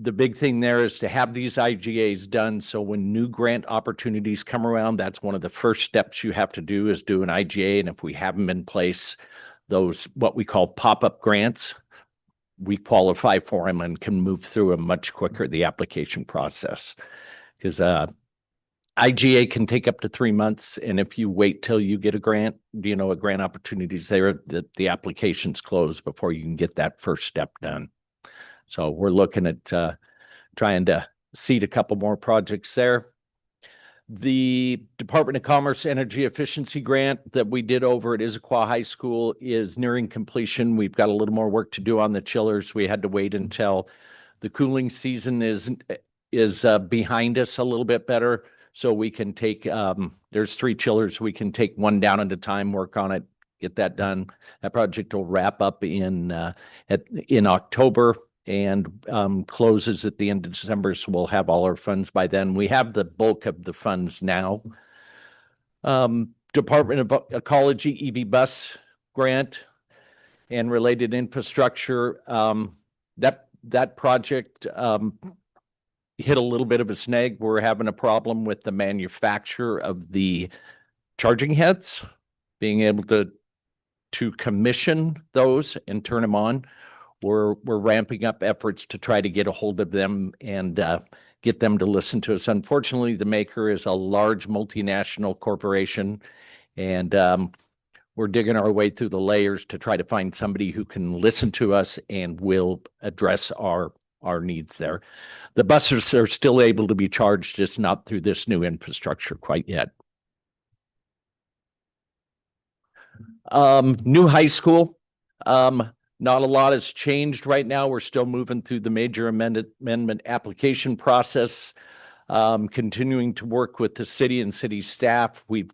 the big thing there is to have these IGAs done. So when new grant opportunities come around, that's one of the first steps you have to do, is do an IGA. And if we have them in place, those what we call pop-up grants, we qualify for them and can move through them much quicker, the application process. Because IGA can take up to 3 months. And if you wait till you get a grant, a grant opportunities there, the application's closed before you can get that first step done. So we're looking at trying to seed a couple more projects there. The Department of Commerce Energy Efficiency Grant that we did over at Issaquah High School is nearing completion. We've got a little more work to do on the chillers. We had to wait until the cooling season is behind us a little bit better. So we can take, there's 3 chillers. We can take one down at a time, work on it, get that done. That project will wrap up in October and closes at the end of December. So we'll have all our funds by then. We have the bulk of the funds now. Department of Ecology EV bus grant and related infrastructure. That project hit a little bit of a snag. We're having a problem with the manufacturer of the charging heads, being able to commission those and turn them on. We're ramping up efforts to try to get a hold of them and get them to listen to us. Unfortunately, the maker is a large multinational corporation, and we're digging our way through the layers to try to find somebody who can listen to us and will address our needs there. The buses are still able to be charged, just not through this new infrastructure quite yet. New high school. Not a lot has changed right now. We're still moving through the major amendment application process, continuing to work with the city and city staff. We've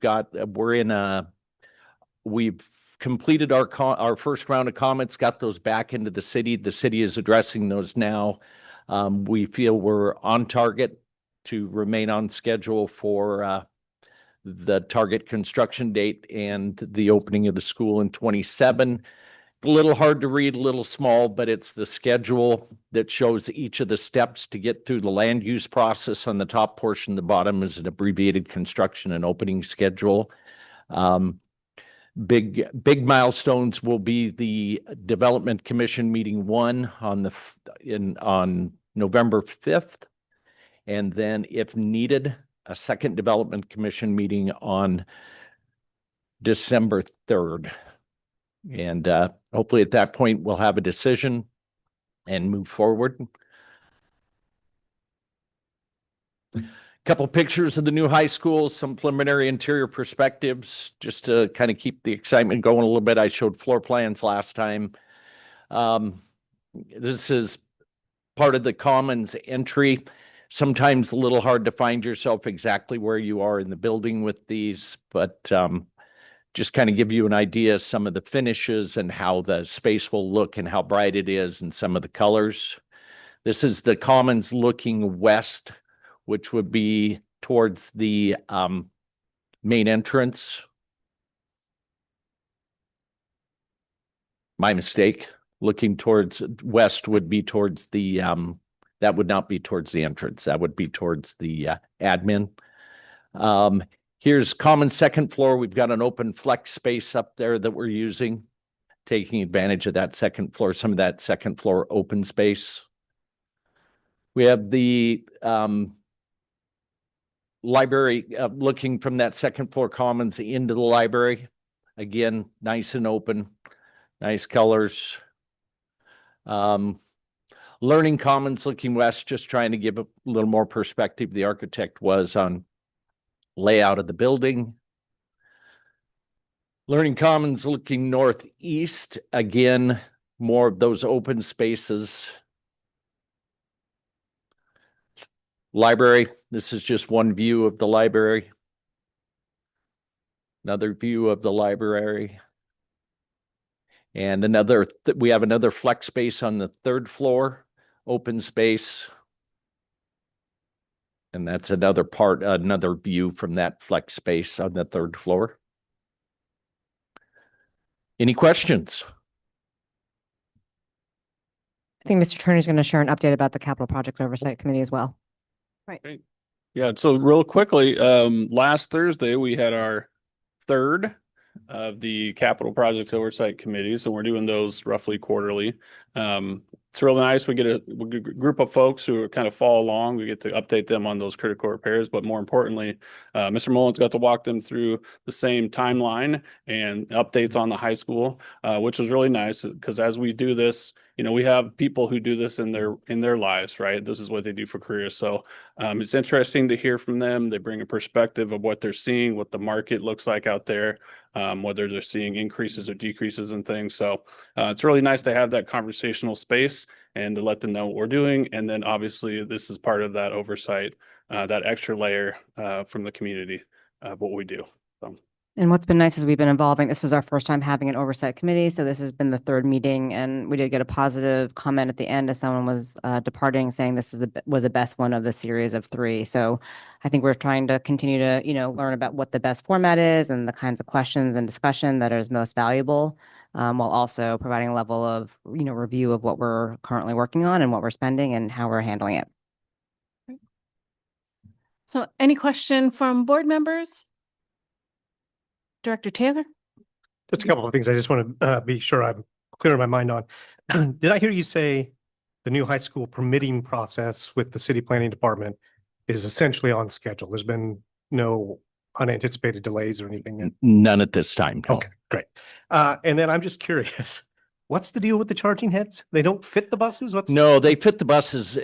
completed our first round of comments, got those back into the city. The city is addressing those now. We feel we're on target to remain on schedule for the target construction date and the opening of the school in 27. A little hard to read, a little small, but it's the schedule that shows each of the steps to get through the land use process. On the top portion, the bottom is an abbreviated construction and opening schedule. Big milestones will be the Development Commission meeting 1 on November 5th. And then if needed, a second Development Commission meeting on December 3rd. And hopefully at that point, we'll have a decision and move forward. Couple pictures of the new high school, some preliminary interior perspectives, just to kind of keep the excitement going a little bit. I showed floor plans last time. This is part of the commons entry. Sometimes a little hard to find yourself exactly where you are in the building with these, but just kind of give you an idea of some of the finishes and how the space will look and how bright it is and some of the colors. This is the commons looking west, which would be towards the main entrance. My mistake. Looking towards west would be towards the, that would not be towards the entrance. That would be towards the admin. Here's common second floor. We've got an open flex space up there that we're using, taking advantage of that second floor, some of that second floor open space. We have the library looking from that second floor commons into the library. Again, nice and open, nice colors. Learning commons looking west, just trying to give a little more perspective the architect was on layout of the building. Learning commons looking northeast, again, more of those open spaces. Library, this is just one view of the library. Another view of the library. And we have another flex space on the 3rd floor, open space. And that's another view from that flex space on the 3rd floor. Any questions? I think Mr. Turner is going to share an update about the Capital Project Oversight Committee as well. Right. Yeah, so real quickly, last Thursday, we had our 3rd of the Capital Project Oversight Committee. So we're doing those roughly quarterly. It's really nice. We get a group of folks who kind of follow along. We get to update them on those critical repairs. But more importantly, Mr. Mullins got to walk them through the same timeline and updates on the high school, which was really nice because as we do this, we have people who do this in their lives, right? This is what they do for careers. So it's interesting to hear from them. They bring a perspective of what they're seeing, what the market looks like out there, whether they're seeing increases or decreases in things. So it's really nice to have that conversational space and to let them know what we're doing. And then obviously this is part of that oversight, that extra layer from the community of what we do. So. And what's been nice is we've been evolving. This was our first time having an oversight committee. So this has been the third meeting, and we did get a positive comment at the end as someone was departing, saying this was the best one of the series of 3. So I think we're trying to continue to, learn about what the best format is and the kinds of questions and discussion that is most valuable, while also providing a level of, review of what we're currently working on and what we're spending and how we're handling it. So any question from board members? Director Taylor? Just a couple of things I just want to be sure I'm clear in my mind on. Did I hear you say the new high school permitting process with the city planning department is essentially on schedule? There's been no unanticipated delays or anything? None at this time. No. Okay, great. And then I'm just curious, what's the deal with the charging heads? They don't fit the buses? No, they fit the buses.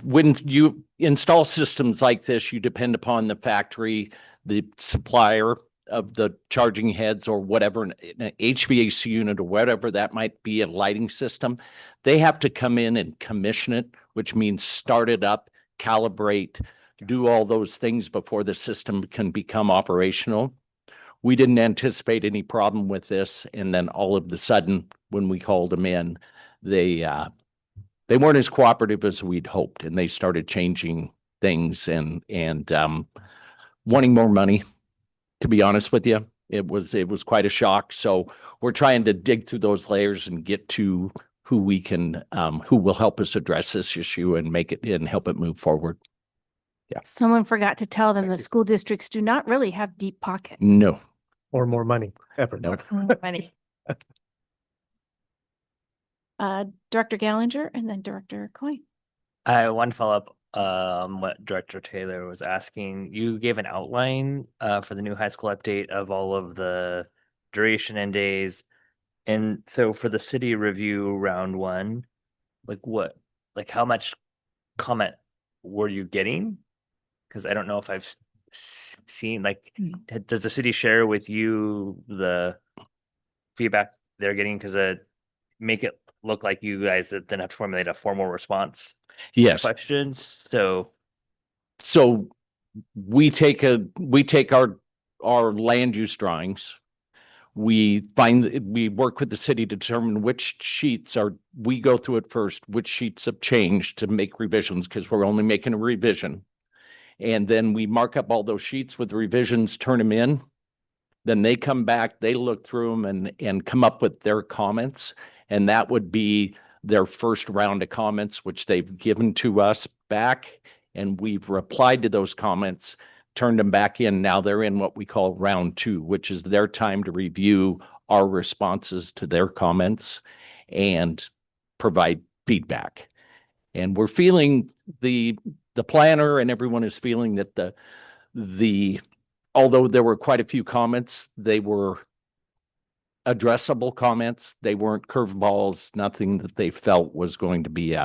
When you install systems like this, you depend upon the factory, the supplier of the charging heads or whatever, an HVAC unit or whatever that might be, a lighting system. They have to come in and commission it, which means start it up, calibrate, do all those things before the system can become operational. We didn't anticipate any problem with this. And then all of a sudden, when we called them in, they weren't as cooperative as we'd hoped. And they started changing things and wanting more money. To be honest with you, it was quite a shock. So we're trying to dig through those layers and get to who will help us address this issue and make it and help it move forward. Yeah. Someone forgot to tell them that school districts do not really have deep pockets. No. Or more money ever. No. More money. Director Gallinger and then Director Coyne. I want to follow up what Director Taylor was asking. You gave an outline for the new high school update of all of the duration and days. And so for the city review round 1, how much comment were you getting? Because I don't know if I've seen, does the city share with you the feedback they're getting? Because make it look like you guys then have to formulate a formal response. Yes. Questions. So we take our land use drawings. We work with the city to determine which sheets we go through it first, which sheets have changed to make revisions, because we're only making a revision. And then we mark up all those sheets with revisions, turn them in. Then they come back, they look through them and come up with their comments. And that would be their first round of comments, which they've given to us back. And we've replied to those comments, turned them back in. Now they're in what we call round 2, which is their time to review our responses to their comments and provide feedback. And we're feeling the planner and everyone is feeling that although there were quite a few comments, they were addressable comments. They weren't curveballs, nothing that they felt was going to be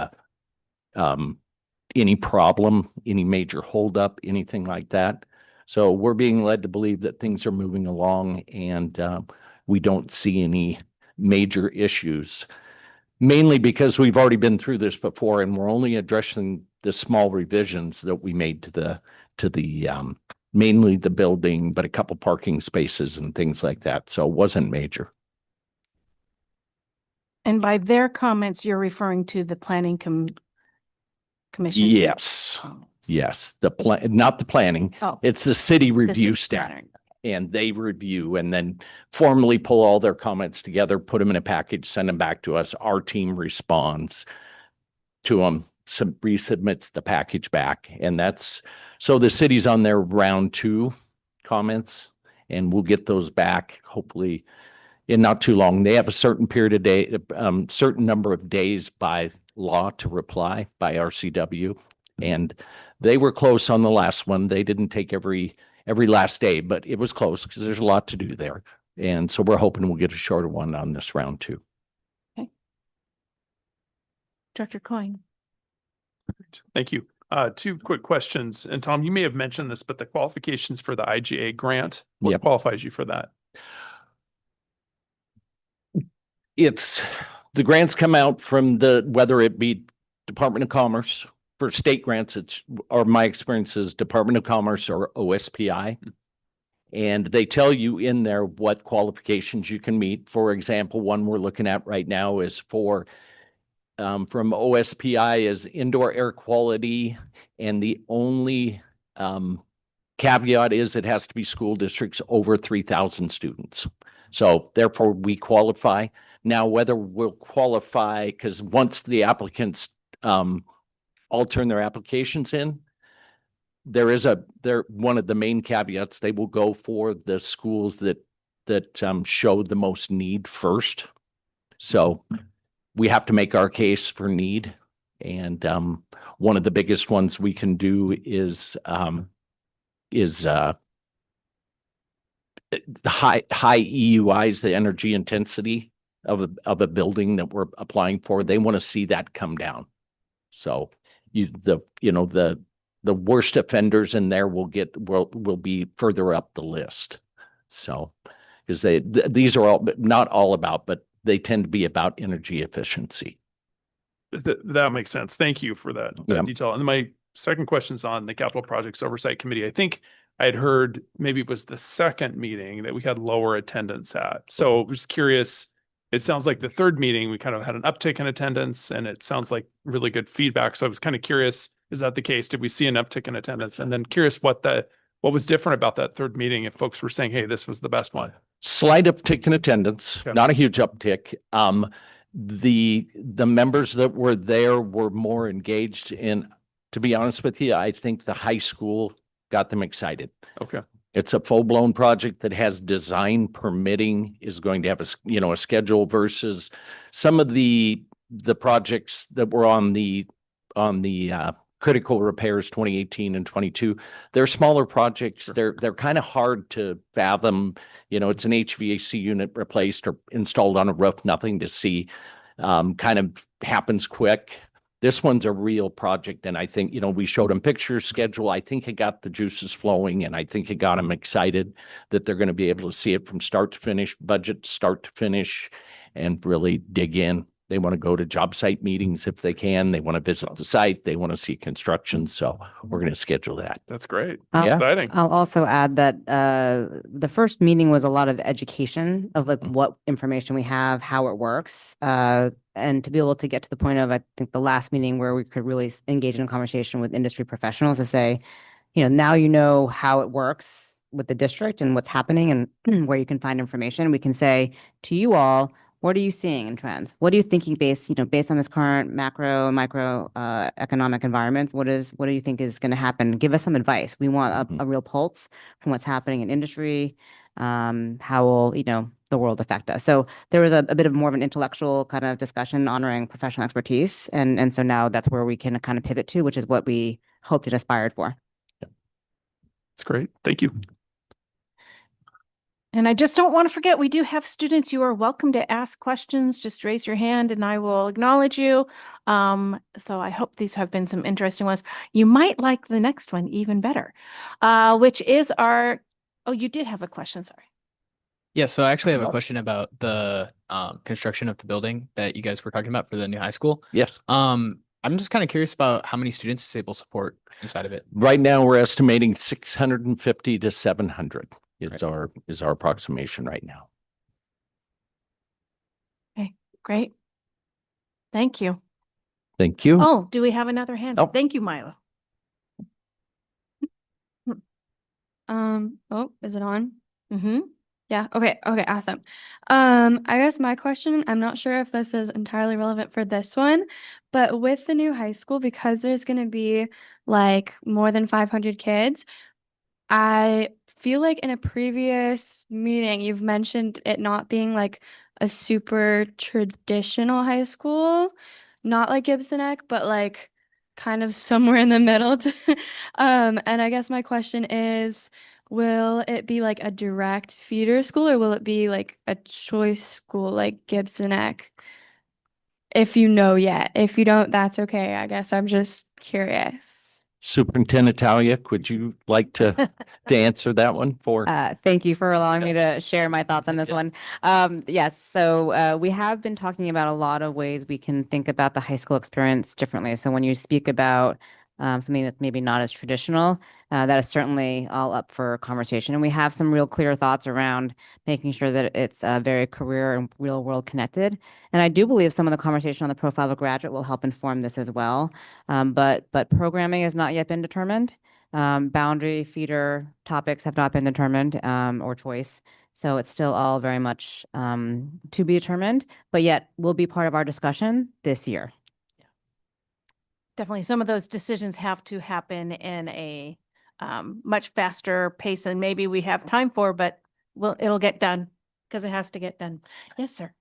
any problem, any major holdup, anything like that. So we're being led to believe that things are moving along and we don't see any major issues, mainly because we've already been through this before and we're only addressing the small revisions that we made to the mainly the building, but a couple parking spaces and things like that. So it wasn't major. And by their comments, you're referring to the planning commission? Yes. Yes. Not the planning. Oh. It's the city review city staff. planner. And they review and then formally pull all their comments together, put them in a package, send them back to us. Our team responds to them, resubmits the package back. And so the city's on their round 2 comments. And we'll get those back hopefully in not too long. They have a certain period of day, certain number of days by law to reply by RCW. And they were close on the last one. They didn't take every last day, but it was close because there's a lot to do there. And so we're hoping we'll get a shorter one on this round too. Director Coyne. Thank you. Two quick questions. And Tom, you may have mentioned this, but the qualifications for the IGA grant, what Yep. qualifies you for that? It's the grants come out from whether it be Department of Commerce for state grants, or my experience is Department of Commerce or OSPI. And they tell you in there what qualifications you can meet. For example, one we're looking at right now is from OSPI is indoor air quality. And the only caveat is it has to be school districts over 3,000 students. So therefore we qualify. Now, whether we'll qualify, because once the applicants all turn their applications in, they're one of the main caveats. They will go for the schools that show the most need first. So we have to make our case for need. And one of the biggest ones we can do is high EUIs, the energy intensity of a building that we're applying for. They want to see that come down. So the worst offenders in there will be further up the list. So because these are all, not all about, but they tend to be about energy efficiency. That makes sense. Thank you for that detail. And my second question is on the Capital Projects Oversight Committee. I think I had heard maybe it was the second meeting that we had lower attendance at. So I was curious, it sounds like the third meeting, we kind of had an uptick in attendance and it sounds like really good feedback. So I was kind of curious, is that the case? Did we see an uptick in attendance? And then curious what was different about that third meeting if folks were saying, hey, this was the best one? Slight uptick in attendance, not a huge uptick. The members that were there were more engaged in, to be honest with you, I think the high school got them excited. Okay. It's a full-blown project that has design permitting, is going to have a schedule versus some of the projects that were on the critical repairs 2018 and 22. They're smaller projects. Sure. They're kind of hard to fathom. It's an HVAC unit replaced or installed on a roof, nothing to see. Kind of happens quick. This one's a real project. And I think, we showed them pictures, schedule. I think it got the juices flowing and I think it got them excited that they're going to be able to see it from start to finish, budget start to finish, and really dig in. They want to go to job site meetings if they can. They want to visit the site. They want to see construction. So we're going to schedule that. That's great. Yeah. I'll also add that the first meeting was a lot of education of what information we have, how it works, and to be able to get to the point of, I think, the last meeting where we could really engage in a conversation with industry professionals to say, now you know how it works with the district and what's happening and where you can find information. We can say to you all, what are you seeing in trends? What are you thinking based on this current macro and micro economic environments? What do you think is going to happen? Give us some advice. We want a real pulse from what's happening in industry. How will, the world affect us? So there was a bit of more of an intellectual kind of discussion honoring professional expertise. And so now that's where we can kind of pivot to, which is what we hoped and aspired for. That's great. Thank you. And I just don't want to forget, we do have students. You are welcome to ask questions. Just raise your hand and I will acknowledge you. So I hope these have been some interesting ones. You might like the next one even better, which is oh, you did have a question, sorry. Yeah, so I actually have a question about the construction of the building that you guys were talking about for the new high school. Yes. I'm just kind of curious about how many students Disable support inside of it. Right now, we're estimating 650 to 700 is our approximation right now. Okay, great. Thank you. Thank you. Oh, do we have another hand? Oh. Thank you, Milo. Oh, is it on? Mm-hmm. Yeah. Okay. Awesome. I guess my question, I'm not sure if this is entirely relevant for this one, but with the new high school, because there's going to be like more than 500 kids, I feel like in a previous meeting, you've mentioned it not being like a super traditional high school, not like Gibson Neck, but like kind of somewhere in the middle. And I guess my question is, will it be like a direct feeder school or will it be like a choice school like Gibson Neck? If you know yet. If you don't, that's okay. I guess I'm just curious. Superintendent Talia, would you like to answer that one for? Thank you for allowing me to share my thoughts on this one. Yes, so we have been talking about a lot of ways we can think about the high school experience differently. So when you speak about something that's maybe not as traditional, that is certainly all up for conversation. And we have some real clear thoughts around making sure that it's very career and real world connected. And I do believe some of the conversation on the profile of a graduate will help inform this as well. But programming has not yet been determined. Boundary feeder topics have not been determined or choice. So it's still all very much to be determined, but yet will be part of our discussion this year. Definitely, some of those decisions have to happen in a much faster pace than maybe we have time for, but it'll get done because it has to get done. Yes, sir.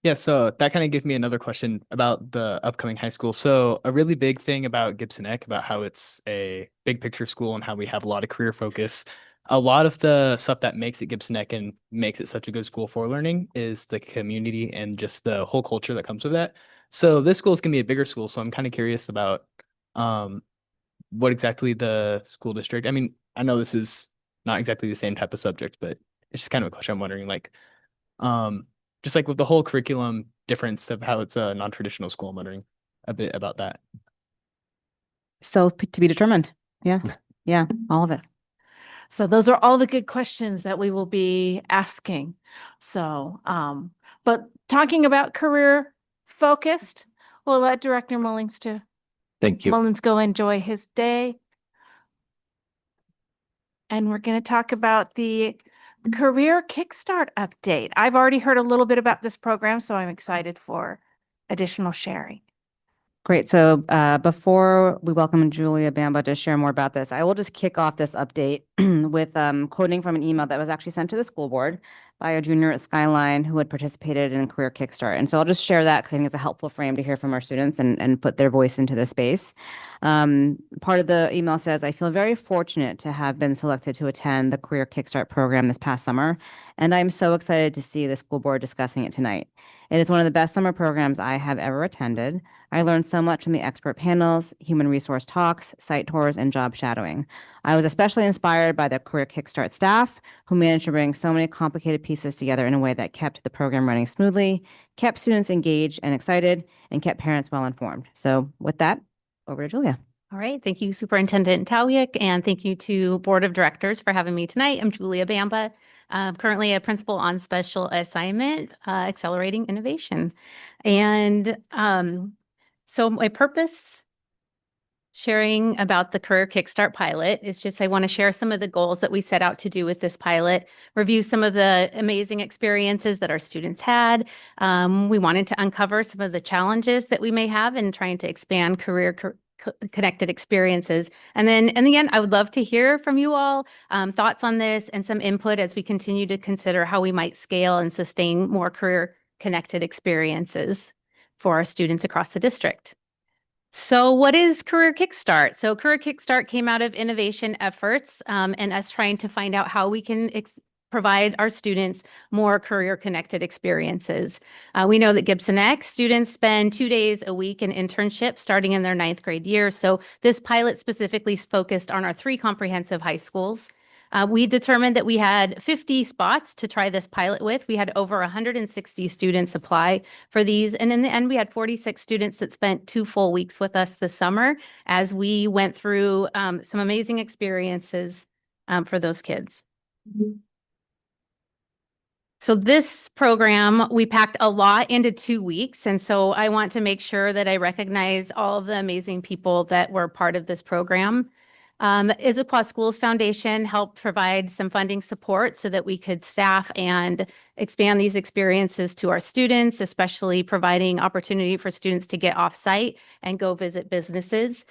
Yeah, so that kind of gave me another question about the upcoming high school. So a really big thing about Gibson Neck, about how it's a big picture school and how we have a lot of career focus. A lot of the stuff that makes it Gibson Neck and makes it such a good school for learning is the community and just the whole culture that comes with that. So this school is going to be a bigger school. So I'm kind of curious about what exactly the school district, I mean, I know this is not exactly the same type of subject, but it's just kind of a question I'm wondering, like, just like with the whole curriculum difference of how it's a non-traditional school, I'm wondering a bit about that. Still to be determined. Yeah. Yeah. All of it. So those are all the good questions that we will be asking. So, but talking about career focused, we'll let Director Mullins Thank you. Mullins go enjoy his day. And we're going to talk about the career kickstart update. I've already heard a little bit about this program, so I'm excited for additional sharing. Great. So before we welcome Julia Bamba to share more about this, I will just kick off this update with quoting from an email that was actually sent to the school board by a junior at Skyline who had participated in Career Kickstart. And so I'll just share that because I think it's a helpful frame to hear from our students and put their voice into the space. Part of the email says, I feel very fortunate to have been selected to attend the Career Kickstart program this past summer, and I'm so excited to see the school board discussing it tonight. It is one of the best summer programs I have ever attended. I learned so much from the expert panels, human resource talks, site tours, and job shadowing. I was especially inspired by the Career Kickstart staff, who managed to bring so many complicated pieces together in a way that kept the program running smoothly, kept students engaged and excited, and kept parents well informed. So with that, over to Julia. All right. Thank you, Superintendent Tawiak, and thank you to Board of Directors for having me tonight. I'm Julia Bamba, currently a principal on special assignment, accelerating innovation. And so my purpose sharing about the Career Kickstart pilot is just I want to share some of the goals that we set out to do with this pilot, review some of the amazing experiences that our students had. We wanted to uncover some of the challenges that we may have in trying to expand career connected experiences. And then in the end, I would love to hear from you all thoughts on this and some input as we continue to consider how we might scale and sustain more career connected experiences for our students across the district. So what is Career Kickstart? So Career Kickstart came out of innovation efforts and us trying to find out how we can provide our students more career-connected experiences. We know that Gibson Neck students spend 2 days a week in internships starting in their 9th grade year. So this pilot specifically focused on our 3 comprehensive high schools. We determined that we had 50 spots to try this pilot with. We had over 160 students apply for these. And in the end, we had 46 students that spent 2 full weeks with us this summer as we went through some amazing experiences for those kids. So this program, we packed a lot into 2 weeks. And so I want to make sure that I recognize all of the amazing people that were part of this program. Issaquah Schools Foundation helped provide some funding support so that we could staff and expand these experiences to our students, especially providing opportunity for students to get off-site and go visit businesses.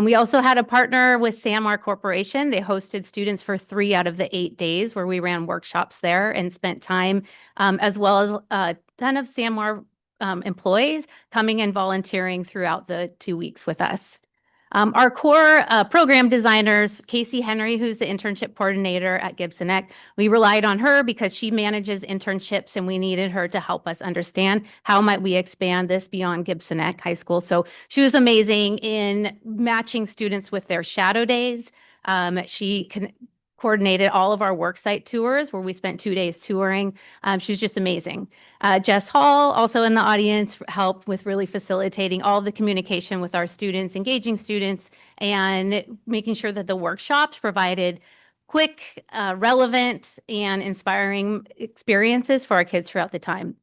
We also had a partner with Sanmar Corporation. They hosted students for 3 out of the 8 days where we ran workshops there and spent time, as well as a ton of Sanmar employees coming and volunteering throughout the 2 weeks with us. Our core program designers, Casey Henry, who's the internship coordinator at Gibson Eck, we relied on her because she manages internships and we needed her to help us understand how might we expand this beyond Gibson Eck High School. So she was amazing in matching students with their shadow days. She coordinated all of our worksite tours where we spent 2 days touring. She was just amazing. Jess Hall, also in the audience, helped with really facilitating all the communication with our students, engaging students, and making sure that the workshops provided quick, relevant, and inspiring experiences for our kids throughout the time.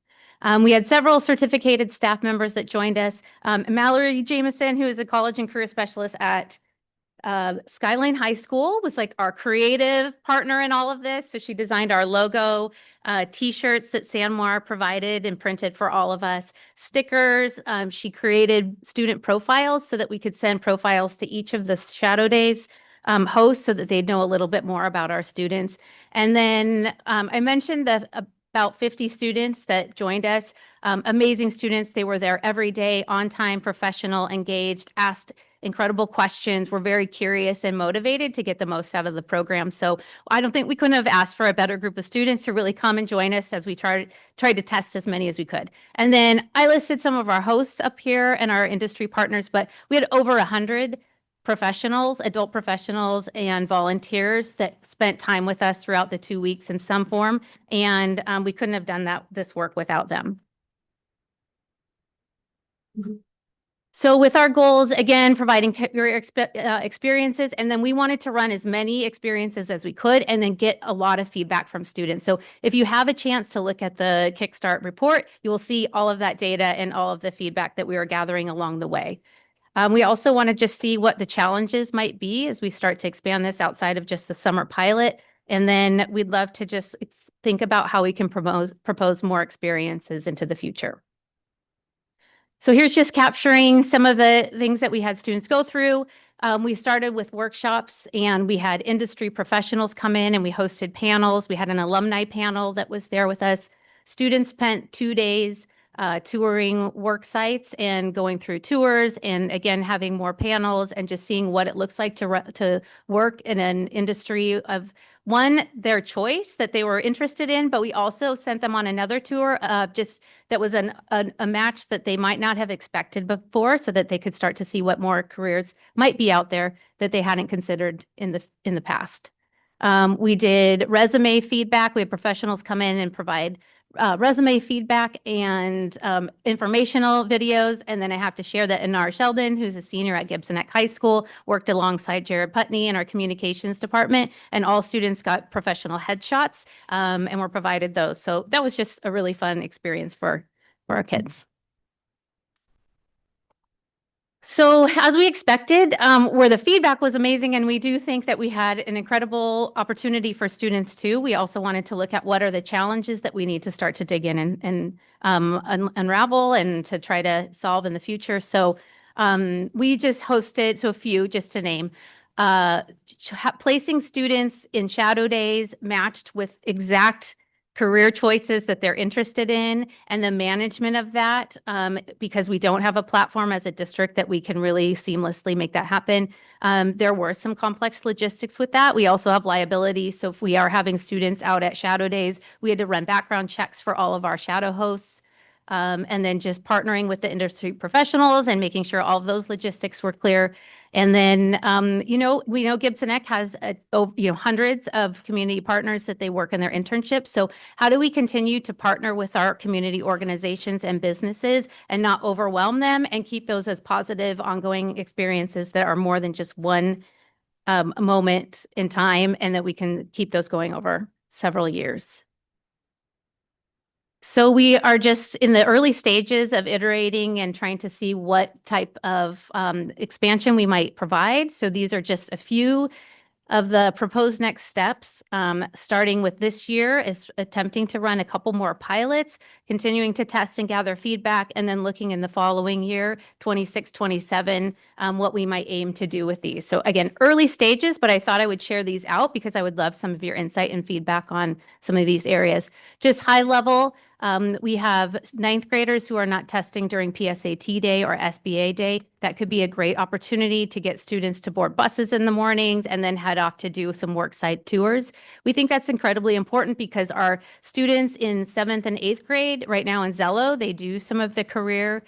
We had several certificated staff members that joined us. Mallory Jameson, who is a college and career specialist at Skyline High School, was like our creative partner in all of this. So she designed our logo, t-shirts that Sanmar provided and printed for all of us, stickers. She created student profiles so that we could send profiles to each of the Shadow Days hosts so that they'd know a little bit more about our students. And then I mentioned that about 50 students that joined us, amazing students. They were there every day, on time, professional, engaged, asked incredible questions, were very curious and motivated to get the most out of the program. So I don't think we couldn't have asked for a better group of students to really come and join us as we tried to test as many as we could. And then I listed some of our hosts up here and our industry partners, but we had over 100 professionals, adult professionals, and volunteers that spent time with us throughout the 2 weeks in some form. And we couldn't have done this work without them. So with our goals, again, providing career experiences, and then we wanted to run as many experiences as we could and then get a lot of feedback from students. So if you have a chance to look at the Kickstart report, you will see all of that data and all of the feedback that we were gathering along the way. We also want to just see what the challenges might be as we start to expand this outside of just the summer pilot. And then we'd love to just think about how we can propose more experiences into the future. So here's just capturing some of the things that we had students go through. We started with workshops and we had industry professionals come in and we hosted panels. We had an alumni panel that was there with us. Students spent 2 days touring work sites and going through tours and again, having more panels and just seeing what it looks like to work in an industry of their choice that they were interested in, but we also sent them on another tour just that was a match that they might not have expected before so that they could start to see what more careers might be out there that they hadn't considered in the past. We did resume feedback. We had professionals come in and provide resume feedback and informational videos. And then I have to share that Anar Sheldon, who's a senior at Gibson Eck High School, worked alongside Jared Putney in our communications department, and all students got professional headshots and were provided those. So that was just a really fun experience for our kids. So as we expected, where the feedback was amazing, and we do think that we had an incredible opportunity for students too, we also wanted to look at what are the challenges that we need to start to dig in and unravel and to try to solve in the future. So we just hosted, a few just to name, placing students in shadow days matched with exact career choices that they're interested in and the management of that, because we don't have a platform as a district that we can really seamlessly make that happen. There were some complex logistics with that. We also have liability. So if we are having students out at shadow days, we had to run background checks for all of our shadow hosts. And then just partnering with the industry professionals and making sure all of those logistics were clear. And then, we know Gibson Eck has, hundreds of community partners that they work in their internships. So how do we continue to partner with our community organizations and businesses and not overwhelm them and keep those as positive, ongoing experiences that are more than just one moment in time and that we can keep those going over several years? So we are just in the early stages of iterating and trying to see what type of expansion we might provide. So these are just a few Of the proposed next steps, starting with this year is attempting to run a couple more pilots, continuing to test and gather feedback, and then looking in the following year, 26, 27, what we might aim to do with these. So again, early stages, but I thought I would share these out because I would love some of your insight and feedback on some of these areas. Just high level, we have ninth graders who are not testing during PSAT day or SBA day. That could be a great opportunity to get students to board buses in the mornings and then head off to do some worksite tours. We think that's incredibly important because our students in 7th and 8th grade right now in Zello, they do some of the career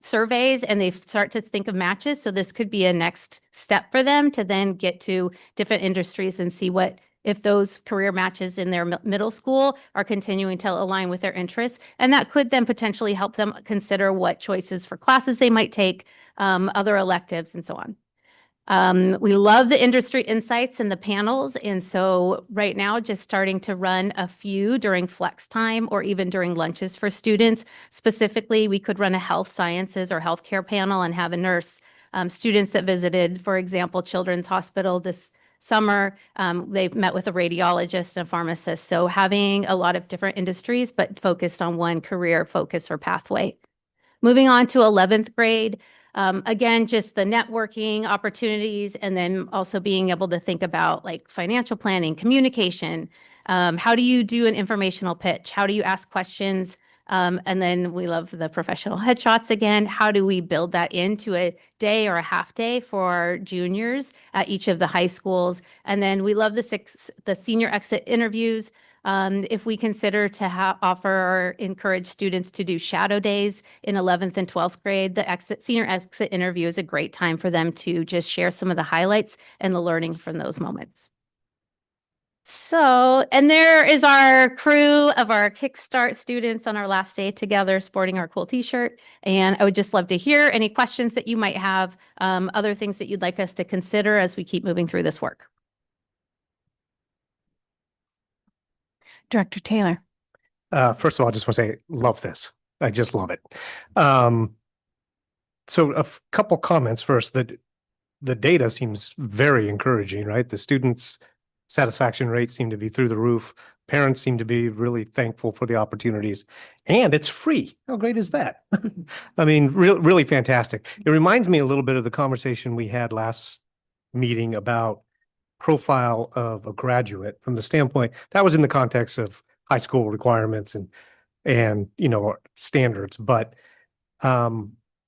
surveys and they start to think of matches. So this could be a next step for them to then get to different industries and see what if those career matches in their middle school are continuing to align with their interests. And that could then potentially help them consider what choices for classes they might take, other electives, and so on. We love the industry insights and the panels. And so right now, just starting to run a few during flex time or even during lunches for students. Specifically, we could run a health sciences or healthcare panel and have a nurse. Students that visited, for example, Children's Hospital this summer, they've met with a radiologist and a pharmacist. So having a lot of different industries, but focused on one career focus or pathway. Moving on to 11th grade, again, just the networking opportunities, and then also being able to think about like financial planning, communication. How do you do an informational pitch? How do you ask questions? And then we love the professional headshots again. How do we build that into a day or a half day for juniors at each of the high schools? And then we love the senior exit interviews. If we consider to offer or encourage students to do shadow days in 11th and 12th grade, the senior exit interview is a great time for them to just share some of the highlights and the learning from those moments. So, and there is our crew of our Kickstart students on our last day together sporting our cool t-shirt. And I would just love to hear any questions that you might have, other things that you'd like us to consider as we keep moving through this work. Director Taylor. First of all, I just want to say, love this. I just love it. So a couple comments first. That the data seems very encouraging, right? The students' satisfaction rates seem to be through the roof. Parents seem to be really thankful for the opportunities, and it's free. How great is that? I mean, really fantastic. It reminds me a little bit of the conversation we had last meeting about profile of a graduate from the standpoint that was in the context of high school requirements and you know standards, but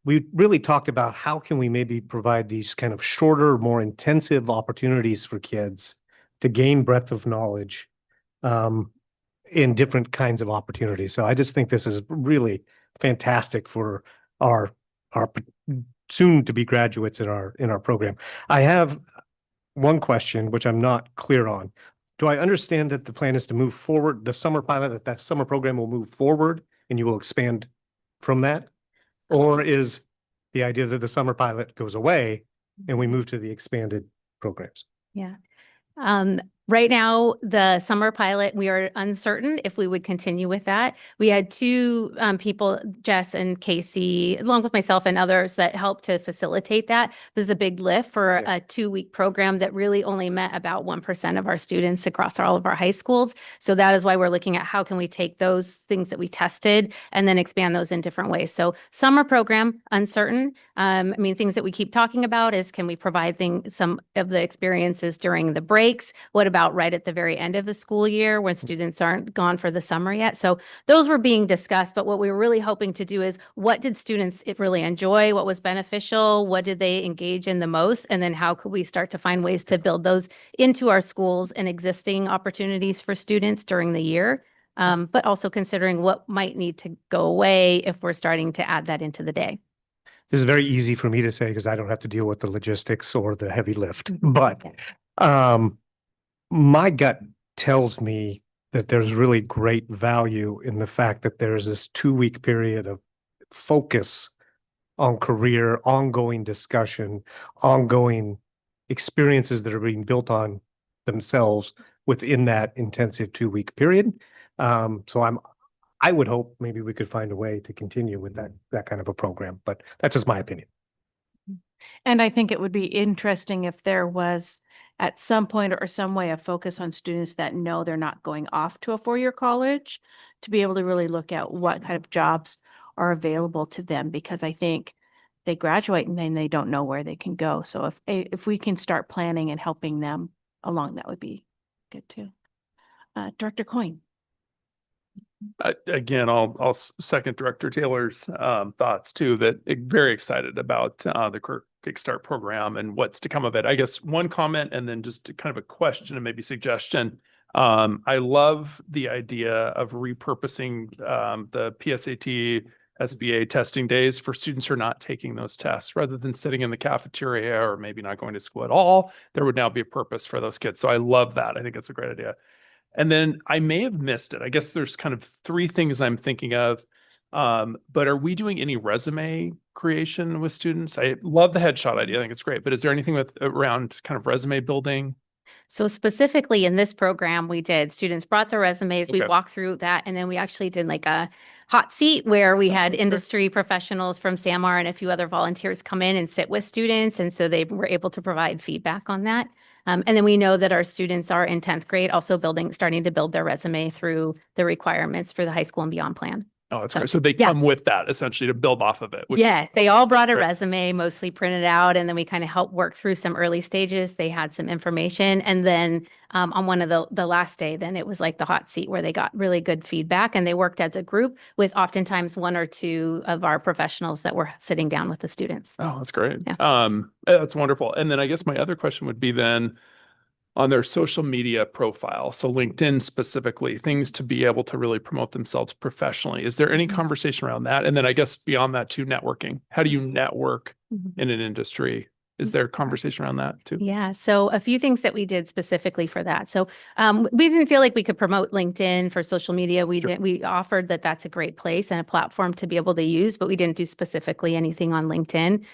we really talked about how can we maybe provide these kind of shorter, more intensive opportunities for kids to gain breadth of knowledge in different kinds of opportunities. So I just think this is really fantastic for our soon to be graduates in our program. I have one question, which I'm not clear on. Do I understand that the plan is to move forward, the summer pilot, that summer program will move forward and you will expand from that? Or is the idea that the summer pilot goes away and we move to the expanded programs? Yeah. Right now, the summer pilot, we are uncertain if we would continue with that. We had two people, Jess and Casey, along with myself and others that helped to facilitate that. It was a big lift for a 2-week program that really only met about 1% of our students across all of our high schools. So that is why we're looking at how can we take those things that we tested and then expand those in different ways. So summer program, uncertain. I mean, things that we keep talking about is can we provide some of the experiences during the breaks? What about right at the very end of the school year when students aren't gone for the summer yet? So those were being discussed, but what we were really hoping to do is what did students really enjoy? What was beneficial? What did they engage in the most? And then how could we start to find ways to build those into our schools and existing opportunities for students during the year? But also considering what might need to go away if we're starting to add that into the day. This is very easy for me to say because I don't have to deal with the logistics or the heavy lift, but my gut tells me that there's really great value in the fact that there's this 2-week period of focus on career, ongoing discussion, ongoing experiences that are being built on themselves within that intensive 2-week period. So I would hope maybe we could find a way to continue with that kind of a program, but that's just my opinion. And I think it would be interesting if there was at some point or some way a focus on students that know they're not going off to a four-year college, to be able to really look at what kind of jobs are available to them, because I think they graduate and then they don't know where they can go. So if we can start planning and helping them along, that would be good too. Director Coyne. Again, I'll second Director Taylor's thoughts too, that very excited about the Career Kickstart program and what's to come of it. I guess one comment and then just kind of a question and maybe suggestion. I love the idea of repurposing the PSAT, SBA testing days for students who are not taking those tests, rather than sitting in the cafeteria or maybe not going to school at all. There would now be a purpose for those kids. So I love that. I think it's a great idea. And then I may have missed it. I guess there's kind of three things I'm thinking of. But are we doing any resume creation with students? I love the headshot idea. I think it's great. But is there anything around kind of resume building? So specifically in this program, we did, students brought their resumes, we Okay. walked through that, and then we actually did like a hot seat where we had Okay. industry professionals from SAMR and a few other volunteers come in and sit with students. And so they were able to provide feedback on that. And then we know that our students are in 10th grade also starting to build their resume through the requirements for the high school and beyond plan. Oh, that's great. So they yeah. come with that essentially to build off of it. which- Yeah, they all brought a Great. resume, mostly printed out, and then we kind of helped work through some early stages. They had some information, and then on one of the last day, then it was like the hot seat where they got really good feedback, and they worked as a group with oftentimes one or two of our professionals that were sitting down with the students. Oh, that's great. Yeah. That's wonderful. And then I guess my other question would be then on their social media profile, so LinkedIn specifically, things to be able to really promote themselves professionally. Is there any conversation around that? And then I guess beyond that too, networking. How do you network in an industry? Is there conversation around that too? Yeah, so a few things that we did specifically for that. So we didn't feel like we could promote LinkedIn for social media. We offered that that's a great place and a platform to be able to use, but we didn't do specifically anything on LinkedIn.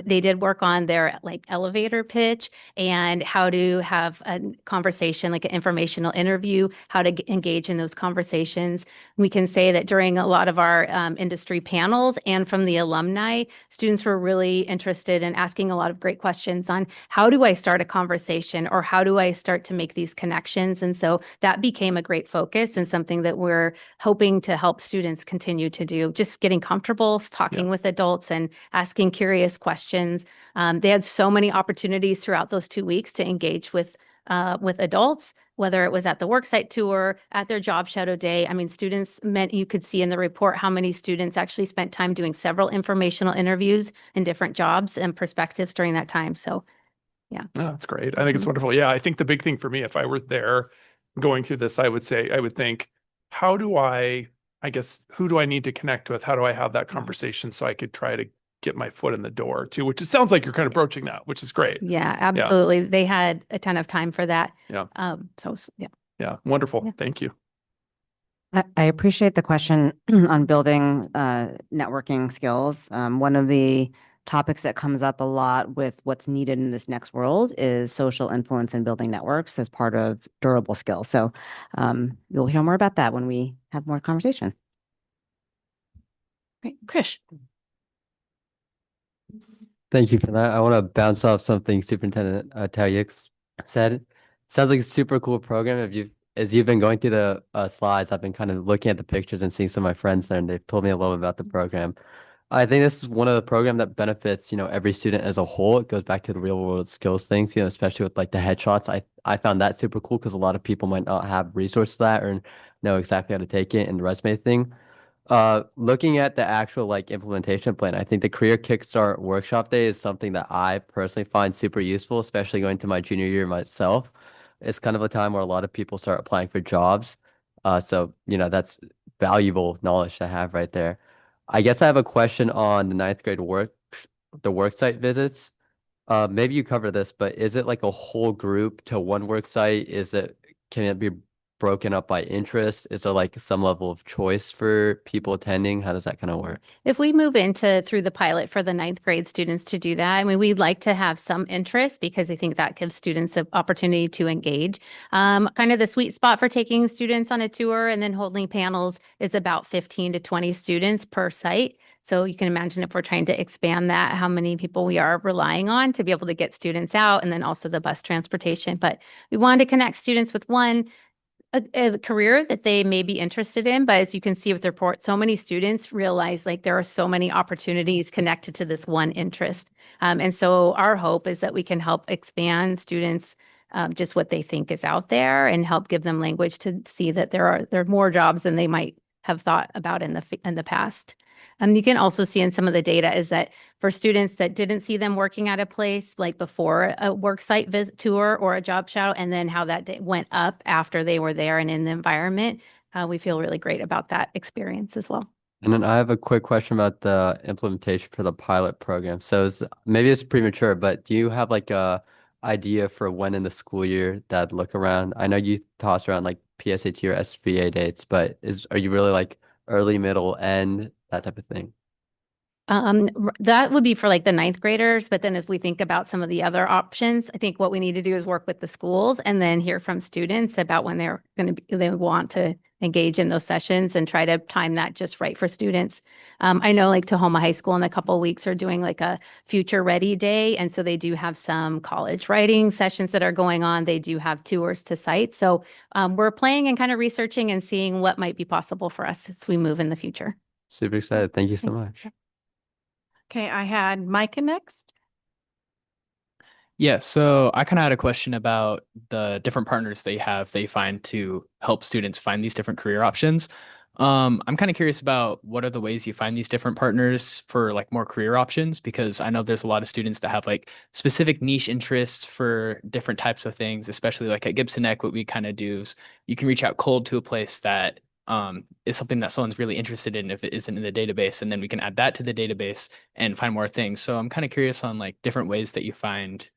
They did work on their like elevator pitch and how to have a conversation, like an informational interview, how to engage in those conversations. We can say that during a lot of our industry panels and from the alumni, students were really interested in asking a lot of great questions on how do I start a conversation or how do I start to make these connections? And so that became a great focus and something that we're hoping to help students continue to do, just getting comfortable talking with adults and asking curious questions. They had so many opportunities throughout those 2 weeks to engage with adults, whether it was at the worksite tour, at their job shadow day. I mean, students you could see in the report how many students actually spent time doing several informational interviews in different jobs and perspectives during that time. So, yeah. Oh, that's great. I think it's wonderful. Yeah, I think the big thing for me, if I were there going through this, I would think, how do I guess, who do I need to connect with? How do I have that conversation so I could try to get my foot in the door too, which it sounds like you're kind of broaching that, which is great. Yeah, absolutely. They had a ton of time for that. Yeah. So yeah. Yeah. Wonderful. Yeah. Thank you. I appreciate the question on building networking skills. One of the topics that comes up a lot with what's needed in this next world is social influence and building networks as part of durable skills. So you'll hear more about that when we have more conversation. Great. Krish. Thank you for that. I want to bounce off something Superintendent Talyik said. Sounds like a super cool program. As you've been going through the slides, I've been kind of looking at the pictures and seeing some of my friends there, and they've told me a little bit about the program. I think this is one of the programs that benefits, every student as a whole. It goes back to the real world skills things, especially with like the headshots. I found that super cool because a lot of people might not have resources for that or know exactly how to take it, and the resume thing. Looking at the actual like implementation plan, I think the Career Kickstart workshop day is something that I personally find super useful, especially going to my junior year myself. It's kind of a time where a lot of people start applying for jobs. So, that's valuable knowledge to have right there. I guess I have a question on the 9th grade the worksite visits. Maybe you cover this, but is it like a whole group to one worksite? Can it be broken up by interest? Is there like some level of choice for people attending? How does that kind of work? If we move through the pilot for the 9th grade students to do that, I mean, we'd like to have some interest because I think that gives students an opportunity to engage. Kind of the sweet spot for taking students on a tour and then holding panels is about 15 to 20 students per site. So you can imagine if we're trying to expand that, how many people we are relying on to be able to get students out, and then also the bus transportation. But we wanted to connect students with a career that they may be interested in. But as you can see with the report, so many students realize like there are so many opportunities connected to this one interest. And so our hope is that we can help expand students just what they think is out there and help give them language to see that there are more jobs than they might have thought about in the past. You can also see in some of the data is that for students that didn't see them working at a place like before a work site visit tour or a job shadow, and then how that went up after they were there and in the environment, we feel really great about that experience as well. And then I have a quick question about the implementation for the pilot program. So maybe it's premature, but do you have like a idea for when in the school year that look around? I know you tossed around like PSAT or SVA dates, but are you really like early, middle, end, that type of thing? That would be for like the ninth graders, but then if we think about some of the other options, I think what we need to do is work with the schools and then hear from students about when they want to engage in those sessions and try to time that just right for students. I know like Tahoma High School in a couple of weeks are doing like a future ready day. And so they do have some college writing sessions that are going on. They do have tours to sites. So we're playing and kind of researching and seeing what might be possible for us as we move in the future. Super excited. Thank you so much. Okay, I had Micah next. Yeah, so I kind of had a question about the different partners they find to help students find these different career options. I'm kind of curious about what are the ways you find these different partners for like more career options, because I know there's a lot of students that have like specific niche interests for different types of things, especially like at Gibson Eck, what we kind of do is you can reach out cold to a place that is something that someone's really interested in if it isn't in the database, and then we can add that to the database and find more things. So I'm kind of curious on like different ways that you find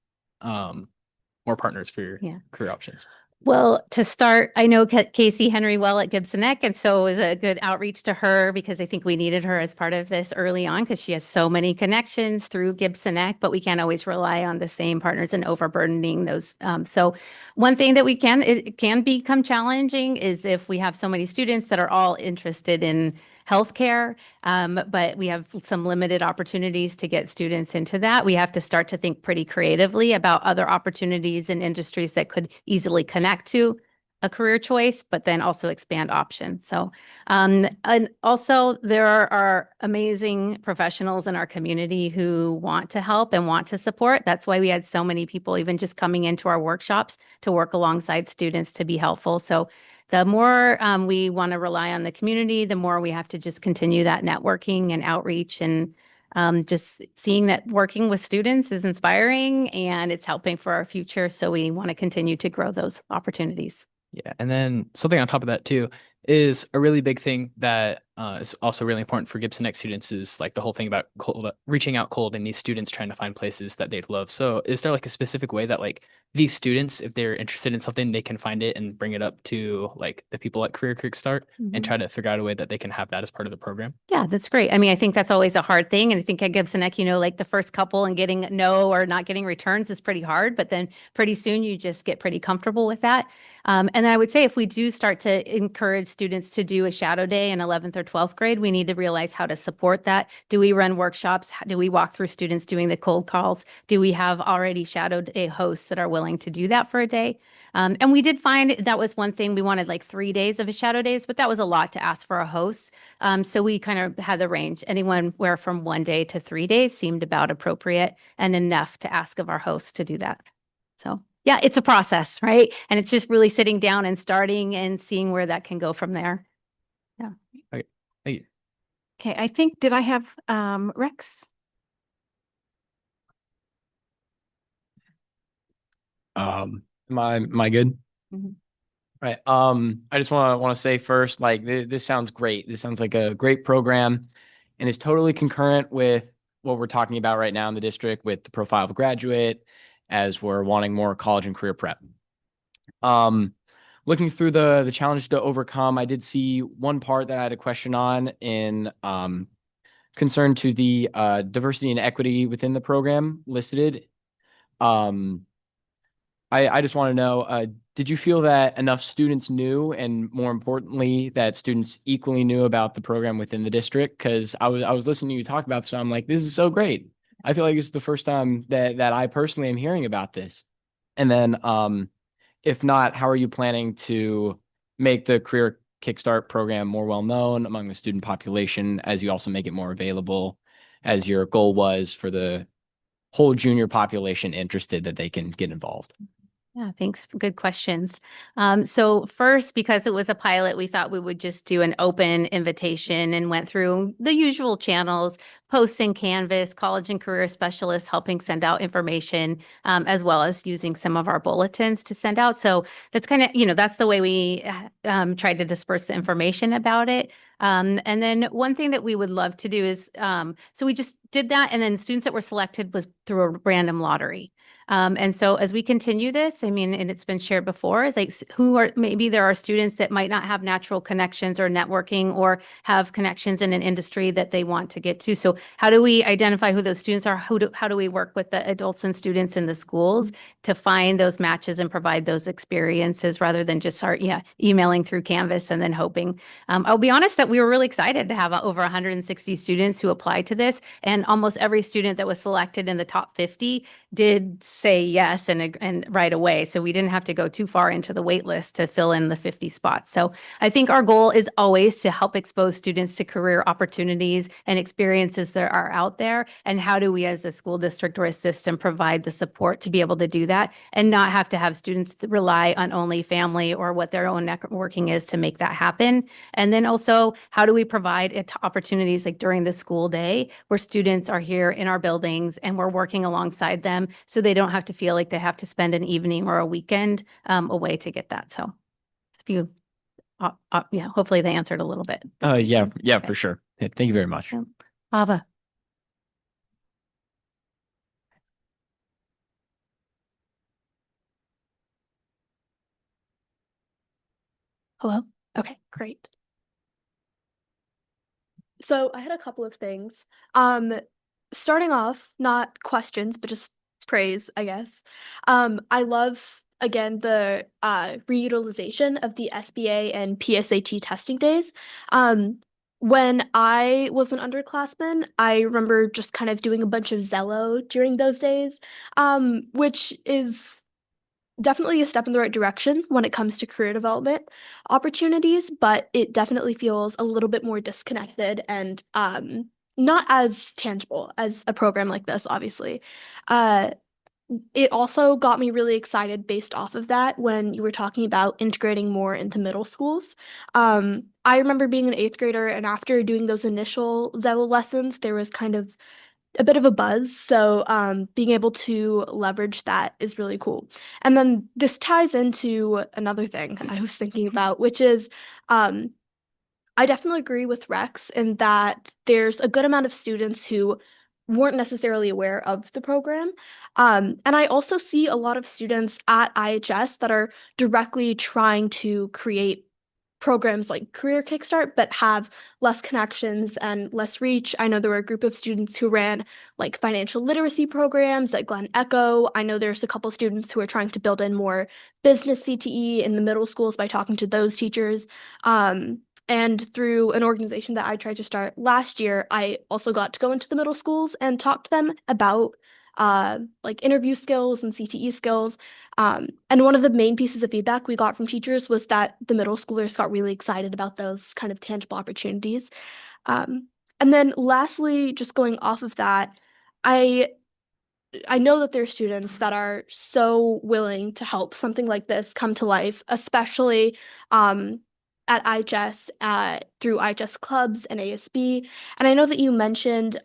more partners for your career options. Well, to start, I know Casey Henry well at Gibson Eck, and so it was a good outreach to her because I think we needed her as part of this early on because she has so many connections through Gibson Eck, but we can't always rely on the same partners and overburdening those. So one thing that it can become challenging is if we have so many students that are all interested in healthcare, but we have some limited opportunities to get students into that. We have to start to think pretty creatively about other opportunities and industries that could easily connect to a career choice, but then also expand options. So, and also there are amazing professionals in our community who want to help and want to support. That's why we had so many people even just coming into our workshops to work alongside students to be helpful. So the more we want to rely on the community, the more we have to just continue that networking and outreach, and just seeing that working with students is inspiring and it's helping for our future. So we want to continue to grow those opportunities. Yeah, and then something on top of that too is a really big thing that is also really important for Gibson Eck students is like the whole thing about reaching out cold and these students trying to find places that they'd love. So is there like a specific way that like these students, if they're interested in something, they can find it and bring it up to like the people at Career Kickstart and try to figure out a way that they can have that as part of the program? Yeah, that's great. I mean, I think that's always a hard thing. And I think at Gibson Eck, like the first couple and getting no or not getting returns is pretty hard, but then pretty soon you just get pretty comfortable with that. And then I would say if we do start to encourage students to do a shadow day in 11th or 12th grade, we need to realize how to support that. Do we run workshops? Do we walk through students doing the cold calls? Do we have already shadow day hosts that are willing to do that for a day? And we did find that was one thing. We wanted like 3 days of a shadow days, but that was a lot to ask for a host. So we kind of had the range. Anywhere from 1 day to 3 days seemed about appropriate and enough to ask of our hosts to do that. So yeah, it's a process, right? And it's just really sitting down and starting and seeing where that can go from there. Yeah. Okay. Thank you. Okay, I think, did I have Rex? Am I good? Mhm. Right. I just want to say first, like this sounds great. This sounds like a great program, and it's totally concurrent with what we're talking about right now in the district with the profile of a graduate, as we're wanting more college and career prep. Looking through the challenge to overcome, I did see one part that I had a question on in concern to the diversity and equity within the program listed. I just want to know, did you feel that enough students knew, and more importantly, that students equally knew about the program within the district? Because I was listening to you talk about, so I'm like, this is so great. I feel like this is the first time that I personally am hearing about this. And then, if not, how are you planning to make the Career Kickstart program more well known among the student population, as you also make it more available, as your goal was for the whole junior population interested, that they can get involved? Yeah, thanks. Good questions. So first, because it was a pilot, we thought we would just do an open invitation and went through the usual channels, posting Canvas, college and career specialists helping send out information, as well as using some of our bulletins to send out. So that's kind of, that's the way we tried to disperse the information about it. And then one thing that we would love to do is, so we just did that. And then students that were selected was through a random lottery. And so as we continue this, I mean, and it's been shared before, is like maybe there are students that might not have natural connections or networking or have connections in an industry that they want to get to. So how do we identify who those students are? How do we work with the adults and students in the schools to find those matches and provide those experiences rather than just start emailing through Canvas and then hoping? I'll be honest that we were really excited to have over 160 students who applied to this, and almost every student that was selected in the top 50 did say yes and right away. So we didn't have to go too far into the wait list to fill in the 50 spots. So I think our goal is always to help expose students to career opportunities and experiences that are out there. And how do we as a school district or a system provide the support to be able to do that and not have to have students rely on only family or what their own networking is to make that happen. And then also, how do we provide opportunities like during the school day where students are here in our buildings and we're working alongside them so they don't have to feel like they have to spend an evening or a weekend away to get that. So if you, hopefully they answered a little bit. Yeah, Okay. for sure. Yeah, thank you very much. Ava. Hello? Okay, great. So I had a couple of things. Starting off, not questions, but just praise, I guess. I love, again, the reutilization of the SBA and PSAT testing days. When I was an underclassman, I remember just kind of doing a bunch of Zello during those days, which is definitely a step in the right direction when it comes to career development opportunities, but it definitely feels a little bit more disconnected and not as tangible as a program like this, obviously. It also got me really excited based off of that when you were talking about integrating more into middle schools. I remember being an 8th grader, and after doing those initial Zello lessons, there was kind of a bit of a buzz. So being able to leverage that is really cool. And then this ties into another thing I was thinking about, which is I definitely agree with Rex in that there's a good amount of students who weren't necessarily aware of the program. And I also see a lot of students at IHS that are directly trying to create programs like Career Kickstart, but have less connections and less reach. I know there were a group of students who ran like financial literacy programs at Glen Echo. I know there's a couple students who are trying to build in more business CTE in the middle schools by talking to those teachers. And through an organization that I tried to start last year, I also got to go into the middle schools and talk to them about like interview skills and CTE skills. And one of the main pieces of feedback we got from teachers was that the middle schoolers got really excited about those kind of tangible opportunities. And then lastly, just going off of that, I know that there are students that are so willing to help something like this come to life, especially at IHS through IHS clubs and ASB. And I know that you mentioned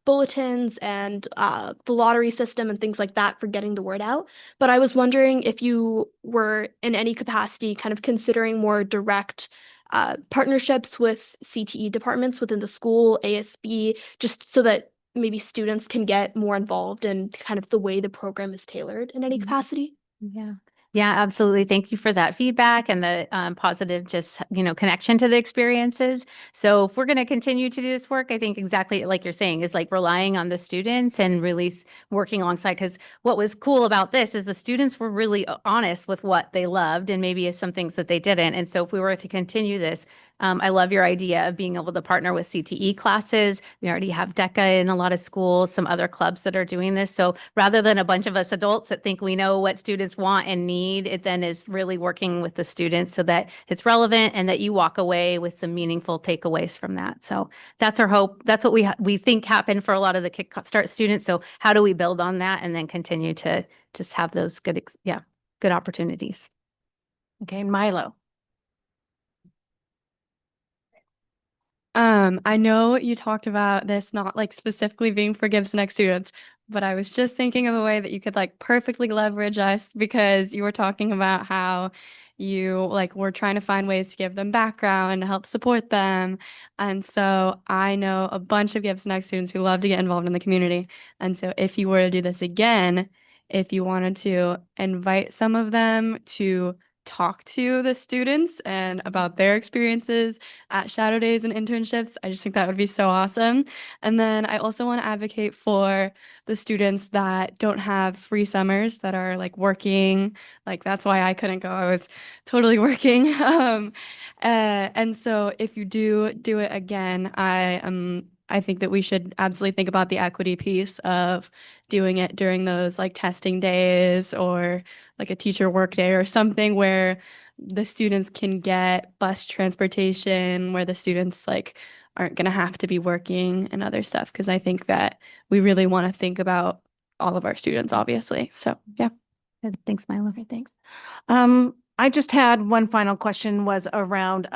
bulletins and the lottery system and things like that for getting the word out. But I was wondering if you were in any capacity kind of considering more direct partnerships with CTE departments within the school, ASB, just so that maybe students can get more involved in kind of the way the program is tailored in any capacity. Yeah. Yeah, absolutely. Thank you for that feedback and the positive, just, connection to the experiences. So if we're going to continue to do this work, I think exactly like you're saying is like relying on the students and really working alongside. Because what was cool about this is the students were really honest with what they loved and maybe some things that they didn't. And so if we were to continue this, I love your idea of being able to partner with CTE classes. We already have DECA in a lot of schools, some other clubs that are doing this. So rather than a bunch of us adults that think we know what students want and need, it then is really working with the students so that it's relevant and that you walk away with some meaningful takeaways from that. So that's our hope. That's what we think happened for a lot of the Kickstart students. So how do we build on that and then continue to just have those good opportunities? Okay, Milo. I know you talked about this not like specifically being for Gibson X students, but I was just thinking of a way that you could like perfectly leverage us because you were talking about how you like were trying to find ways to give them background and help support them. And so I know a bunch of Gibson X students who love to get involved in the community. And so if you were to do this again, if you wanted to invite some of them to talk to the students and about their experiences at shadow days and internships. I just think that would be so awesome. And then I also want to advocate for the students that don't have free summers that are like working. Like that's why I couldn't go. I was totally working. And so if you do it again, I think that we should absolutely think about the equity piece of doing it during those like testing days or like a teacher work day or something where the students can get bus transportation, where the students like aren't going to have to be working and other stuff. Because I think that we really want to think about all of our students, obviously. So yeah. Good. Thanks, Milo. Okay, thanks. I just had one final question was around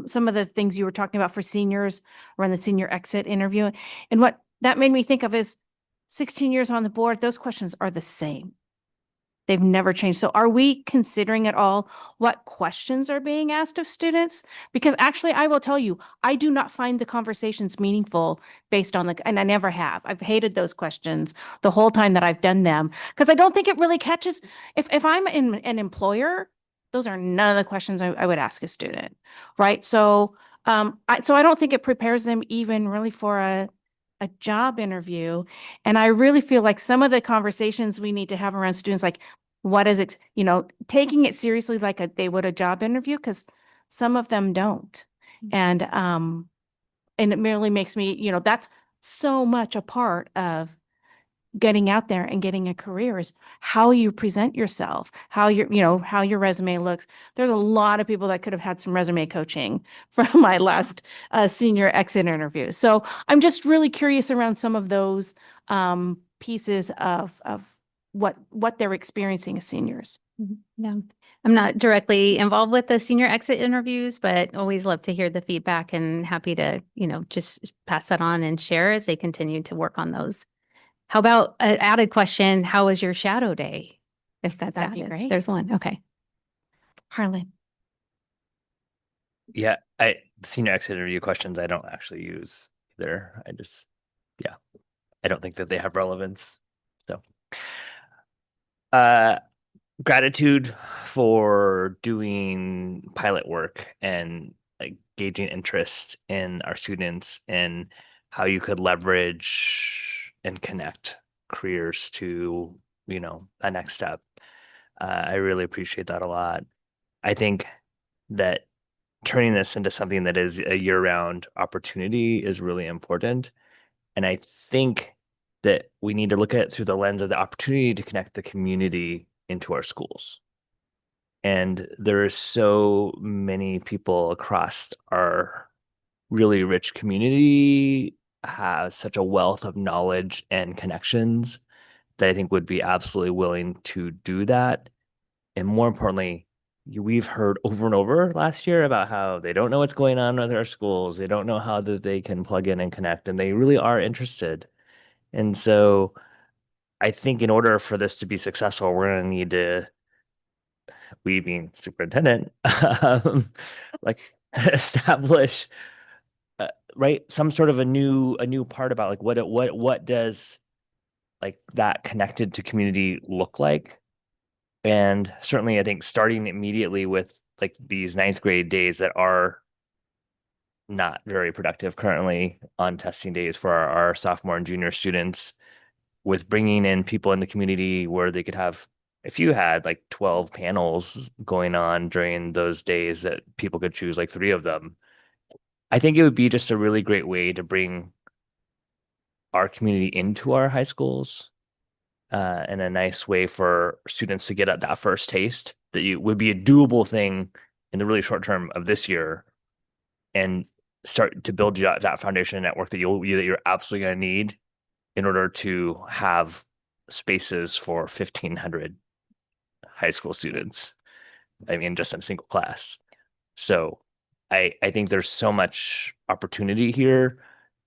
some of the things you were talking about for seniors around the senior exit interview. And what that made me think of is 16 years on the board, those questions are the same. They've never changed. So are we considering at all what questions are being asked of students? Because actually, I will tell you, I do not find the conversations meaningful based on and I never have. I've hated those questions the whole time that I've done them because I don't think it really catches. If I'm an employer, those are none of the questions I would ask a student, right? So, I don't think it prepares them even really for a job interview. And I really feel like some of the conversations we need to have around students, like what is it, taking it seriously like they would a job interview, because some of them don't. And it merely makes me, that's so much a part of getting out there and getting a career is how you present yourself, how how your resume looks. There's a lot of people that could have had some resume coaching from my last senior exit interview. So I'm just really curious around some of those pieces of what they're experiencing as seniors. Yeah. I'm not directly involved with the senior exit interviews, but always love to hear the feedback and happy to, just pass that on and share as they continue to work on those. How about an added question? How was your shadow day? If that's That'd be added. great. There's one. Okay. Harlan. Yeah, senior exit interview questions I don't actually use either. I don't think that they have relevance. So gratitude for doing pilot work and like gauging interest in our students and how you could leverage and connect careers to, a next step. I really appreciate that a lot. I think that turning this into something that is a year-round opportunity is really important. And I think that we need to look at it through the lens of the opportunity to connect the community into our schools. And there are so many people across our really rich community have such a wealth of knowledge and connections that I think would be absolutely willing to do that. And more importantly, we've heard over and over last year about how they don't know what's going on with our schools. They don't know how that they can plug in and connect, and they really are interested. And so I think in order for this to be successful, we're going to need to, we being superintendent, like establish, right, some sort of a new part about like what does like that connected to community look like? And certainly I think starting immediately with like these ninth grade days that are not very productive currently on testing days for our sophomore and junior students, with bringing in people in the community where they could have, if you had like 12 panels going on during those days that people could choose like 3 of them, I think it would be just a really great way to bring our community into our high schools, and a nice way for students to get at that first taste that you would be a doable thing in the really short term of this year, and start to build that foundation network that you're absolutely going to need in order to have spaces for 1,500 high school students. I mean, just in a single class. So I think there's so much opportunity here,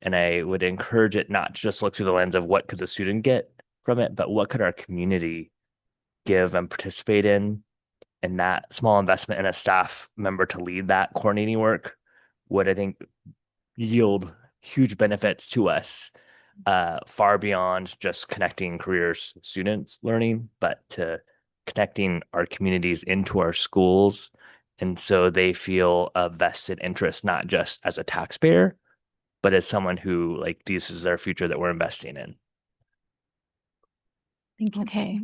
and I would encourage it not to just look through the lens of what could the student get from it, but what could our community give and participate in. And that small investment in a staff member to lead that coordinating work would, I think, yield huge benefits to us, far beyond just connecting careers students learning, but to connecting our communities into our schools. And so they feel a vested interest, not just as a taxpayer, but as someone who, like, this is their future that we're investing in. Okay,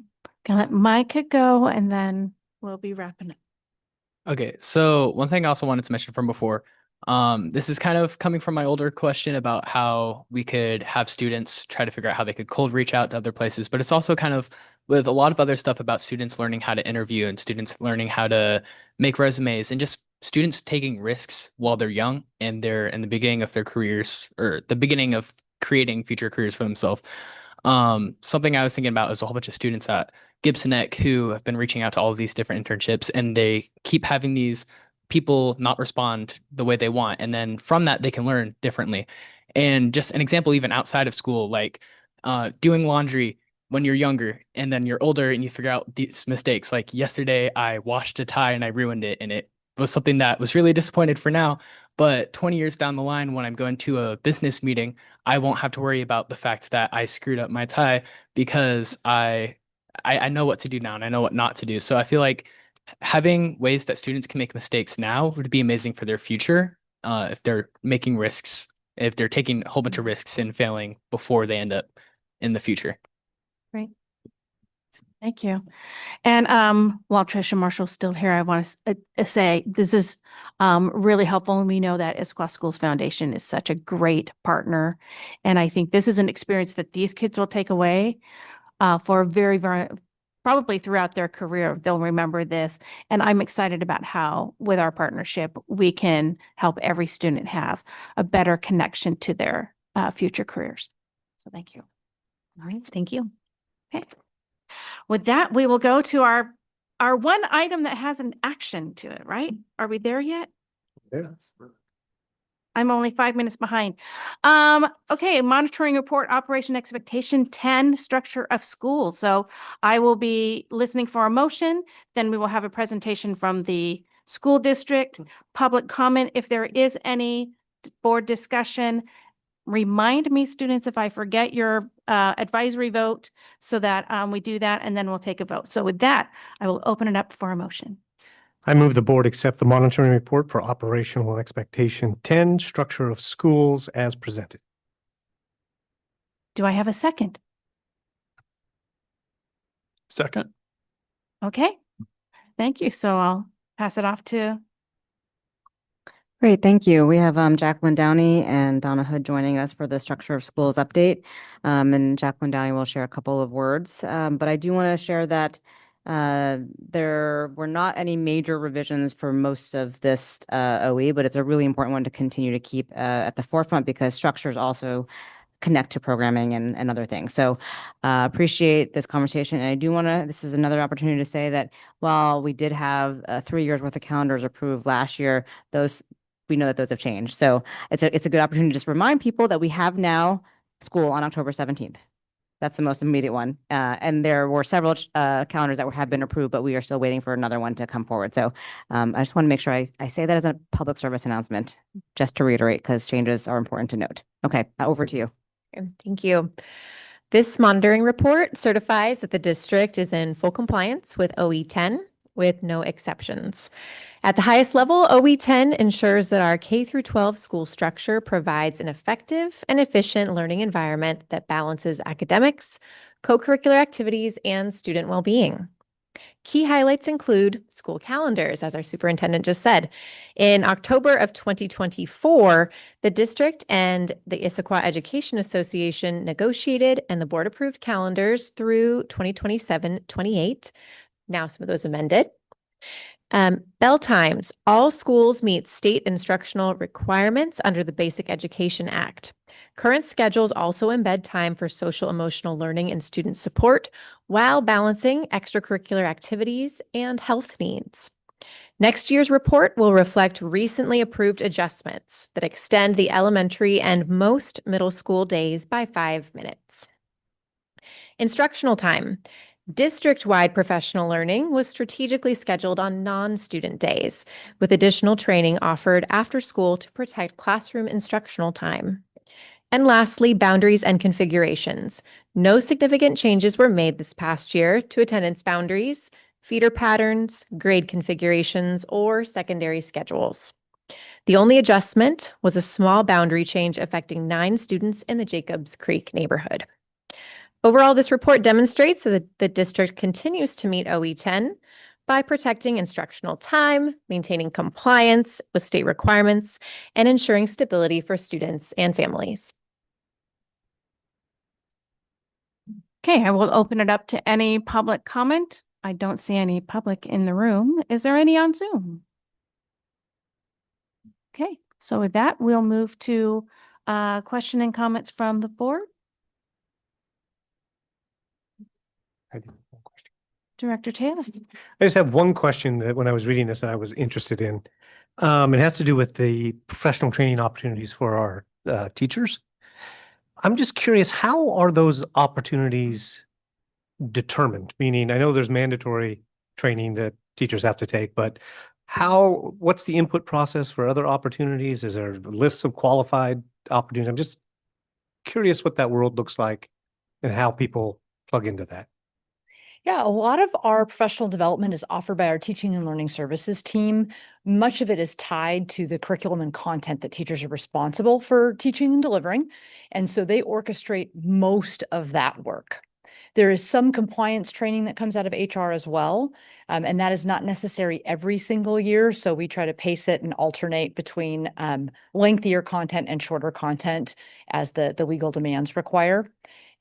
gonna let Micah go and then we'll be wrapping up. Okay, so one thing I also wanted to mention from before, this is kind of coming from my older question about how we could have students try to figure out how they could cold reach out to other places, but it's also kind of with a lot of other stuff about students learning how to interview and students learning how to make resumes and just students taking risks while they're young and they're in the beginning of their careers or the beginning of creating future careers for themselves. Something I was thinking about is a whole bunch of students at Gibson Eck who have been reaching out to all of these different internships, and they keep having these people not respond the way they want. And then from that, they can learn differently. And just an example, even outside of school, like doing laundry when you're younger and then you're older and you figure out these mistakes. Like yesterday, I washed a tie and I ruined it. And it was something that was really disappointed for now. But 20 years down the line, when I'm going to a business meeting, I won't have to worry about the fact that I screwed up my tie because I know what to do now and I know what not to do. So I feel like having ways that students can make mistakes now would be amazing for their future, if they're making risks, if they're taking a whole bunch of risks and failing before they end up in the future. Great. Thank you. And while Tricia Marshall's still here, I want to say this is really helpful. And we know that Issaquah Schools Foundation is such a great partner. And I think this is an experience that these kids will take away for a very, very, probably throughout their career. They'll remember this. And I'm excited about how, with our partnership, we can help every student have a better connection to their future careers. So thank you. All right, thank you. Okay. With that, we will go to our one item that has an action to it, right? Are we there yet? Yes. I'm only 5 minutes behind. Okay, monitoring report, operation expectation 10, structure of school. So I will be listening for a motion, then we will have a presentation from the school district, public comment if there is any, board discussion. Remind me, students, if I forget your advisory vote so that we do that, and then we'll take a vote. So with that, I will open it up for a motion. I move the board accept the monitoring report for operational expectation 10, structure of schools as presented. Do I have a second? Second. Okay, thank you. So I'll pass it off to. Great, thank you. We have Jacqueline Downey and Donna Hood joining us for the structure of schools update. And Jacqueline Downey will share a couple of words, but I do want to share that there were not any major revisions for most of this OE, but it's a really important one to continue to keep at the forefront because structures also connect to programming and other things. So appreciate this conversation. And I do want to, this is another opportunity to say that while we did have 3 years worth of calendars approved last year, we know that those have changed. So it's a good opportunity to just remind people that we have now school on October 17th. That's the most immediate one. And there were several calendars that have been approved, but we are still waiting for another one to come forward. So I just want to make sure I say that as a public service announcement, just to reiterate, because changes are important to note. Okay, over to you. Thank you. This monitoring report certifies that the district is in full compliance with OE10 with no exceptions. At the highest level, OE10 ensures that our K through 12 school structure provides an effective and efficient learning environment that balances academics, co-curricular activities, and student well-being. Key highlights include school calendars, as our superintendent just said. In October of 2024, the district and the Issaquah Education Association negotiated and the board approved calendars through 2027-28. Now some of those amended. Bell times. All schools meet state instructional requirements under the Basic Education Act. Current schedules also embed time for social emotional learning and student support while balancing extracurricular activities and health needs. Next year's report will reflect recently approved adjustments that extend the elementary and most middle school days by 5 minutes. Instructional time. District-wide professional learning was strategically scheduled on non-student days, with additional training offered after school to protect classroom instructional time. And lastly, boundaries and configurations. No significant changes were made this past year to attendance boundaries, feeder patterns, grade configurations, or secondary schedules. The only adjustment was a small boundary change affecting 9 students in the Jacobs Creek neighborhood. Overall, this report demonstrates that the district continues to meet OE10 by protecting instructional time, maintaining compliance with state requirements, and ensuring stability for students and families. Okay, I will open it up to any public comment. I don't see any public in the room. Is there any on Zoom? Okay, so with that, we'll move to question and comments from the board. Director Taylor. I just have one question that when I was reading this that I was interested in. It has to do with the professional training opportunities for our teachers. I'm just curious, how are those opportunities determined? Meaning, I know there's mandatory training that teachers have to take, but what's the input process for other opportunities? Is there lists of qualified opportunities? I'm just curious what that world looks like and how people plug into that. Yeah, a lot of our professional development is offered by our teaching and learning services team. Much of it is tied to the curriculum and content that teachers are responsible for teaching and delivering. And so they orchestrate most of that work. There is some compliance training that comes out of HR as well, and that is not necessary every single year. So we try to pace it and alternate between lengthier content and shorter content as the legal demands require.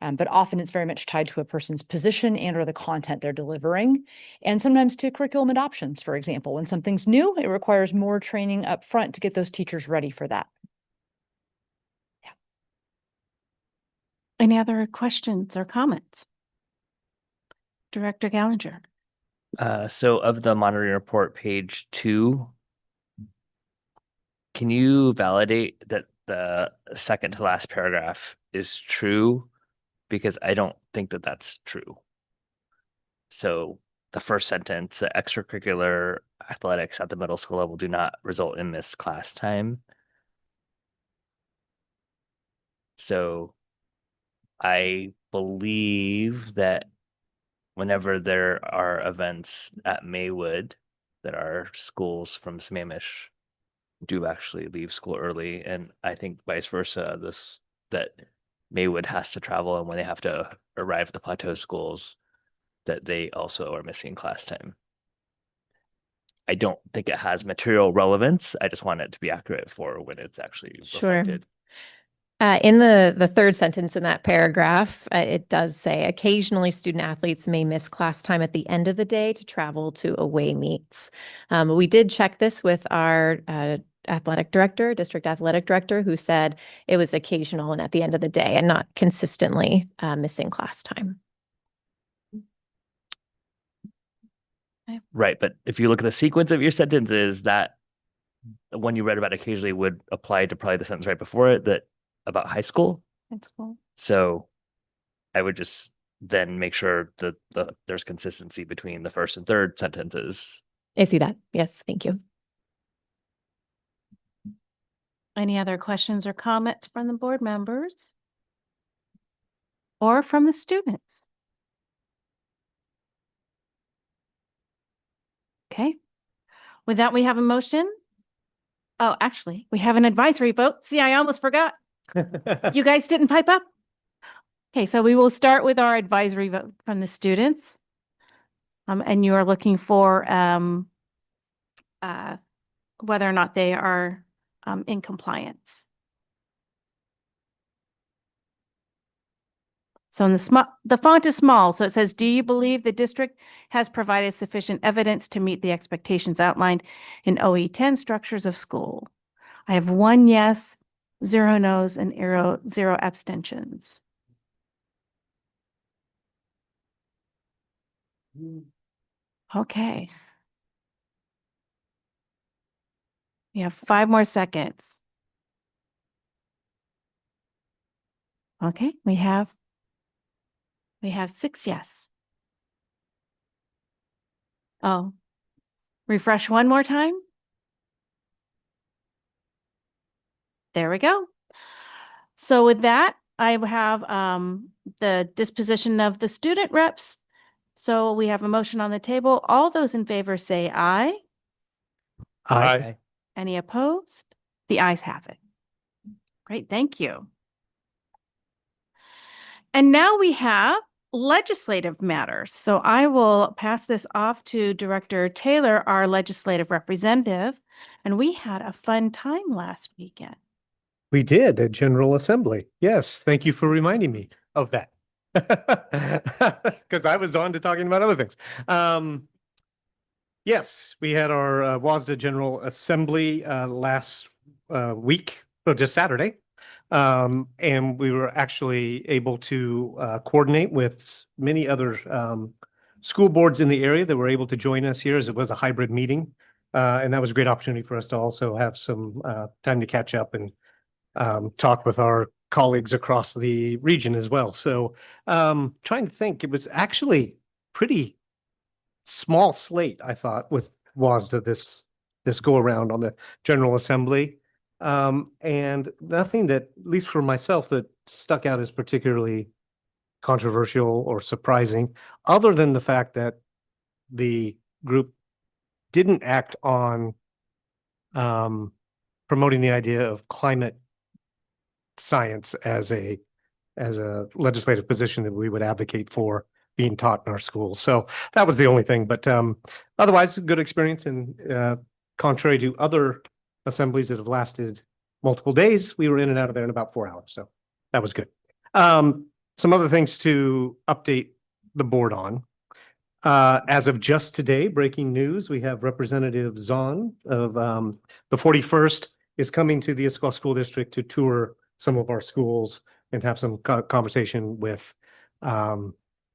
But often it's very much tied to a person's position and or the content they're delivering, and sometimes to curriculum adoptions. For example, when something's new, it requires more training up front to get those teachers ready for that. Yeah. Any other questions or comments? Director Gallinger. So of the monitoring report, page 2, can you validate that the second to last paragraph is true? Because I don't think that that's true. So the first sentence, extracurricular athletics at the middle school level do not result in missed class time. So I believe that whenever there are events at Maywood, that our schools from Sammamish do actually leave school early. And I think vice versa, that Maywood has to travel, and when they have to arrive at the plateau schools, that they also are missing class time. I don't think it has material relevance. I just want it to be accurate for when it's actually reflected. In the third sentence in that paragraph, it does say occasionally student athletes may miss class time at the end of the day to travel to away meets. We did check this with our district athletic director, who said it was occasional and at the end of the day and not consistently missing class time. Right. But if you look at the sequence of your sentences, that when you read about occasionally would apply to probably the sentence right before it, that about high school. That's cool. So I would just then make sure that there's consistency between the first and third sentences. I see that. Yes, thank you. Any other questions or comments from the board members? or from the students? Okay. With that, we have a motion. Oh, actually, we have an advisory vote. See, I almost forgot. You guys didn't pipe up? Okay, so we will start with our advisory vote from the students. And you are looking for whether or not they are in compliance. So in the font is small, so it says, do you believe the district has provided sufficient evidence to meet the expectations outlined in OE 10 structures of school? I have 1 yes, 0 no's, and 0 abstentions. Okay. We have 5 more seconds. Okay, we have 6 yes. Oh, refresh one more time. There we go. So with that, I have the disposition of the student reps. So we have a motion on the table. All those in favor say aye. Aye. Any opposed? The ayes have it. Great, thank you. And now we have legislative matters. So I will pass this off to Director Taylor, our legislative representative. And we had a fun time last weekend. We did at General Assembly. Yes, thank you for reminding me of that. Because I was on to talking about other things. Yes, we had our WASDA General Assembly last week, or just Saturday. And we were actually able to coordinate with many other school boards in the area that were able to join us here, as it was a hybrid meeting. And that was a great opportunity for us to also have some time to catch up and talk with our colleagues across the region as well. So trying to think, it was actually pretty small slate, I thought, with WASDA this go around on the General Assembly. And nothing that, at least for myself, that stuck out as particularly controversial or surprising, other than the fact that the group didn't act on promoting the idea of climate science as a legislative position that we would advocate for being taught in our schools. So that was the only thing, but otherwise a good experience. And contrary to other assemblies that have lasted multiple days, we were in and out of there in about 4 hours. So that was good. Some other things to update the board on. As of just today, breaking news, we have Representative Zahn of the 41st is coming to the Issaquah School District to tour some of our schools and have some conversation with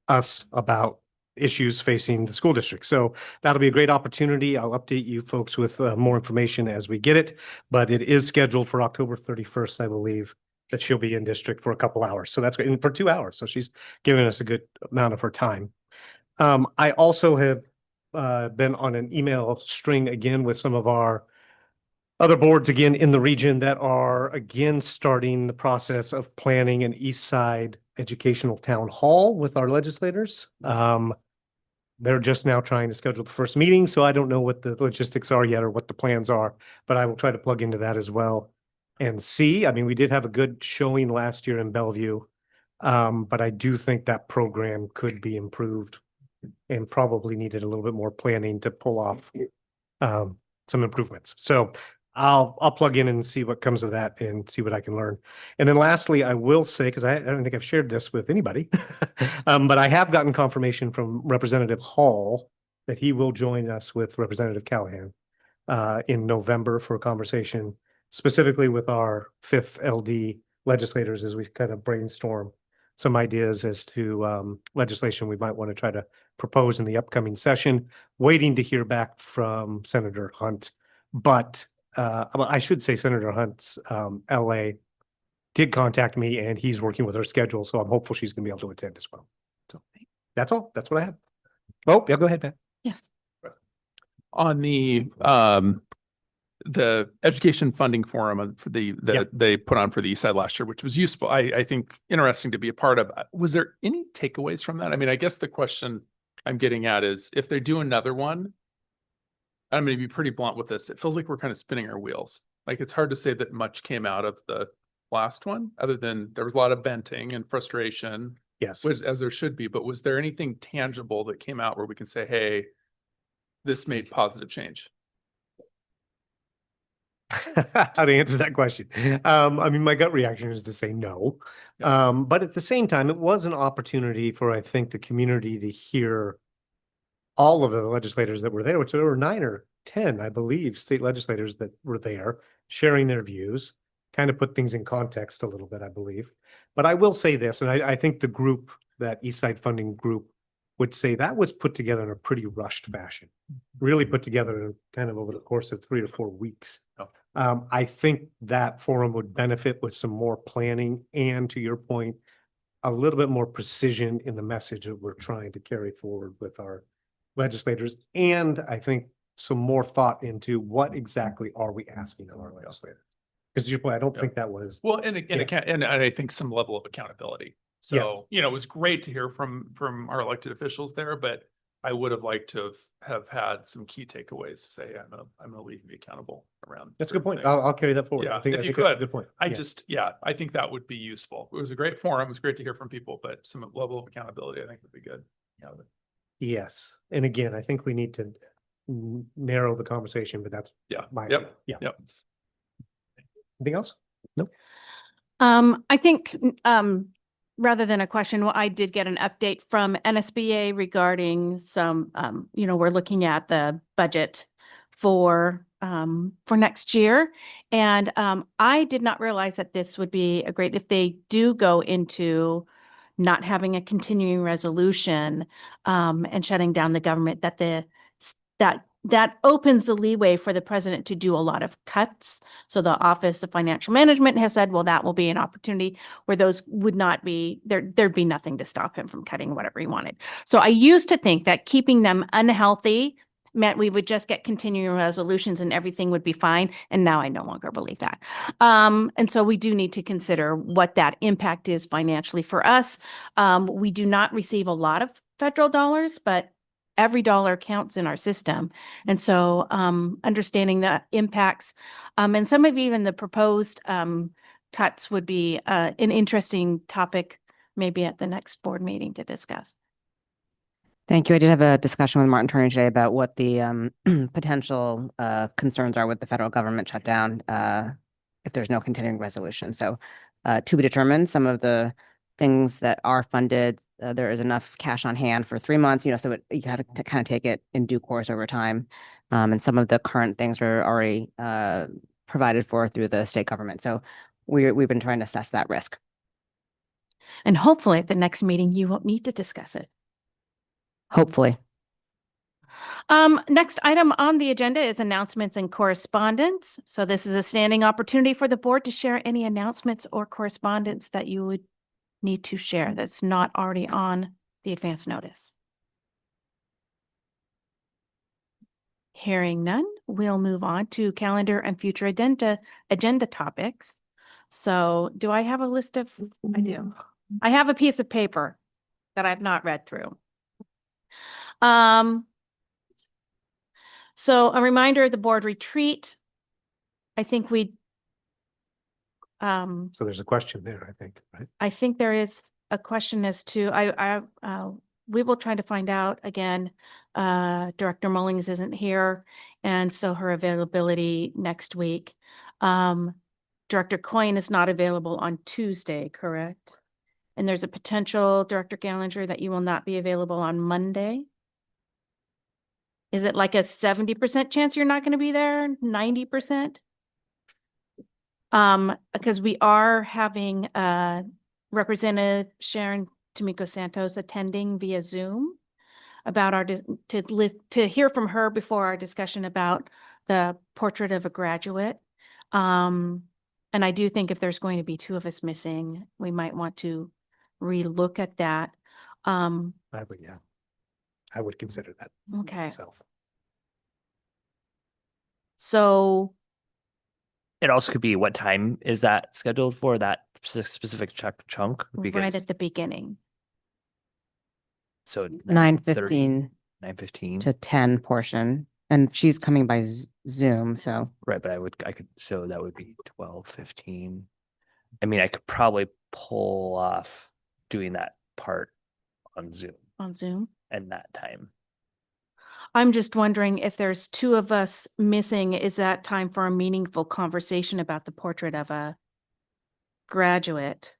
us about issues facing the school district. So that'll be a great opportunity. I'll update you folks with more information as we get it, but it is scheduled for October 31st, I believe, that she'll be in district for a couple hours. So that's great. And for 2 hours. So she's giving us a good amount of her time. I also have been on an email string again with some of our other boards again in the region that are again starting the process of planning an East Side educational town hall with our legislators. They're just now trying to schedule the first meeting, so I don't know what the logistics are yet or what the plans are, but I will try to plug into that as well and see. I mean, we did have a good showing last year in Bellevue, but I do think that program could be improved and probably needed a little bit more planning to pull off some improvements. So I'll plug in and see what comes of that and see what I can learn. And then lastly, I will say, because I don't think I've shared this with anybody, but I have gotten confirmation from Representative Hall that he will join us with Representative Callahan in November for a conversation specifically with our 5th LD legislators as we kind of brainstorm some ideas as to legislation we might want to try to propose in the upcoming session. Waiting to hear back from Senator Hunt, but well, I should say Senator Hunt's LA did contact me and he's working with her schedule. So I'm hopeful she's going to be able to attend as well. So that's all. That's what I have. Oh, yeah, go ahead, Matt. Yes. On the the education funding forum for that they put on for the East Side last year, which was useful. I think interesting to be a part of. Was there any takeaways from that? I mean, I guess the question I'm getting at is if they do another one, I'm going to be pretty blunt with this. It feels like we're kind of spinning our wheels. Like it's hard to say that much came out of the last one, other than there was a lot of venting and frustration. Yes. Which, as there should be, but was there anything tangible that came out where we can say, hey, this made positive change? How to answer that question. I mean, my gut reaction is to say no. But at the same time, it was an opportunity for, I think, the community to hear all of the legislators that were there, which there were 9 or 10, I believe, state legislators that were there, sharing their views, kind of put things in context a little bit, I believe. But I will say this, and I think the group, that Eastside Funding group, would say that was put together in a pretty rushed fashion, really put together kind of over the course of 3 or 4 weeks. I think that forum would benefit with some more planning and, to your point, a little bit more precision in the message that we're trying to carry forward with our legislators. And I think some more thought into what exactly are we asking of our legislators? Because to your point, I don't think that was. Well, and I think some level of accountability. So, you know, it was great to hear from our elected officials there, but I would have liked to have had some key takeaways to say, I'm gonna leave me accountable around. That's a good point. things. I'll carry that forward. Yeah, I think if you that's a could. good point. I think that would be useful. It was a great forum. It was great to hear from people, but some level of accountability, I think, would be good. Yeah. Yes. And again, I think we need to narrow the conversation, but that's my. Yep. Anything else? Nope. I think, rather than a question, well, I did get an update from NSBA regarding some, we're looking at the budget for next year. And I did not realize that this would be a great, if they do go into not having a continuing resolution and shutting down the government, that opens the leeway for the president to do a lot of cuts. So the Office of Financial Management has said, well, that will be an opportunity where those would not be, there'd be nothing to stop him from cutting whatever he wanted. So I used to think that keeping them unhealthy meant we would just get continuing resolutions and everything would be fine. And now I no longer believe that. And so we do need to consider what that impact is financially for us. We do not receive a lot of federal dollars, but every dollar counts in our system. And so understanding the impacts and some of even the proposed cuts would be an interesting topic maybe at the next board meeting to discuss. Thank you. I did have a discussion with Martin Turner today about what the potential concerns are with the federal government shutdown if there's no continuing resolution. So to be determined, some of the things that are funded, there is enough cash on hand for 3 months, so you got to kind of take it in due course over time. And some of the current things are already provided for through the state government. So we've been trying to assess that risk. And hopefully at the next meeting, you won't need to discuss it. Hopefully. Next item on the agenda is announcements and correspondence. So this is a standing opportunity for the board to share any announcements or correspondence that you would need to share that's not already on the advance notice. Hearing none, we'll move on to calendar and future agenda topics. So do I have a list of, I do. I have a piece of paper that I've not read through. So a reminder of the board retreat. I think So there's a question there, I think, right? I think there is a question as to, we will try to find out again. Director Mullings isn't here, and so her availability next week. Director Coyne is not available on Tuesday, correct? And there's a potential, Director Gallinger, that you will not be available on Monday. Is it like a 70% chance you're not going to be there? 90%? Because we are having Representative Sharon Tomiko Santos attending via Zoom about our to hear from her before our discussion about the portrait of a graduate. And I do think if there's going to be 2 of us missing, we might want to relook at that. I would consider that Okay. myself. So it also could be what time is that scheduled for, that specific chunk? Right Because at the beginning. so 9:15 9:15. to 10 portion, and she's coming by Zoom, so. Right, but so that would be 12:15. I mean, I could probably pull off doing that part on Zoom On Zoom. and that time. I'm just wondering if there's two of us missing, is that time for a meaningful conversation about the portrait of a graduate?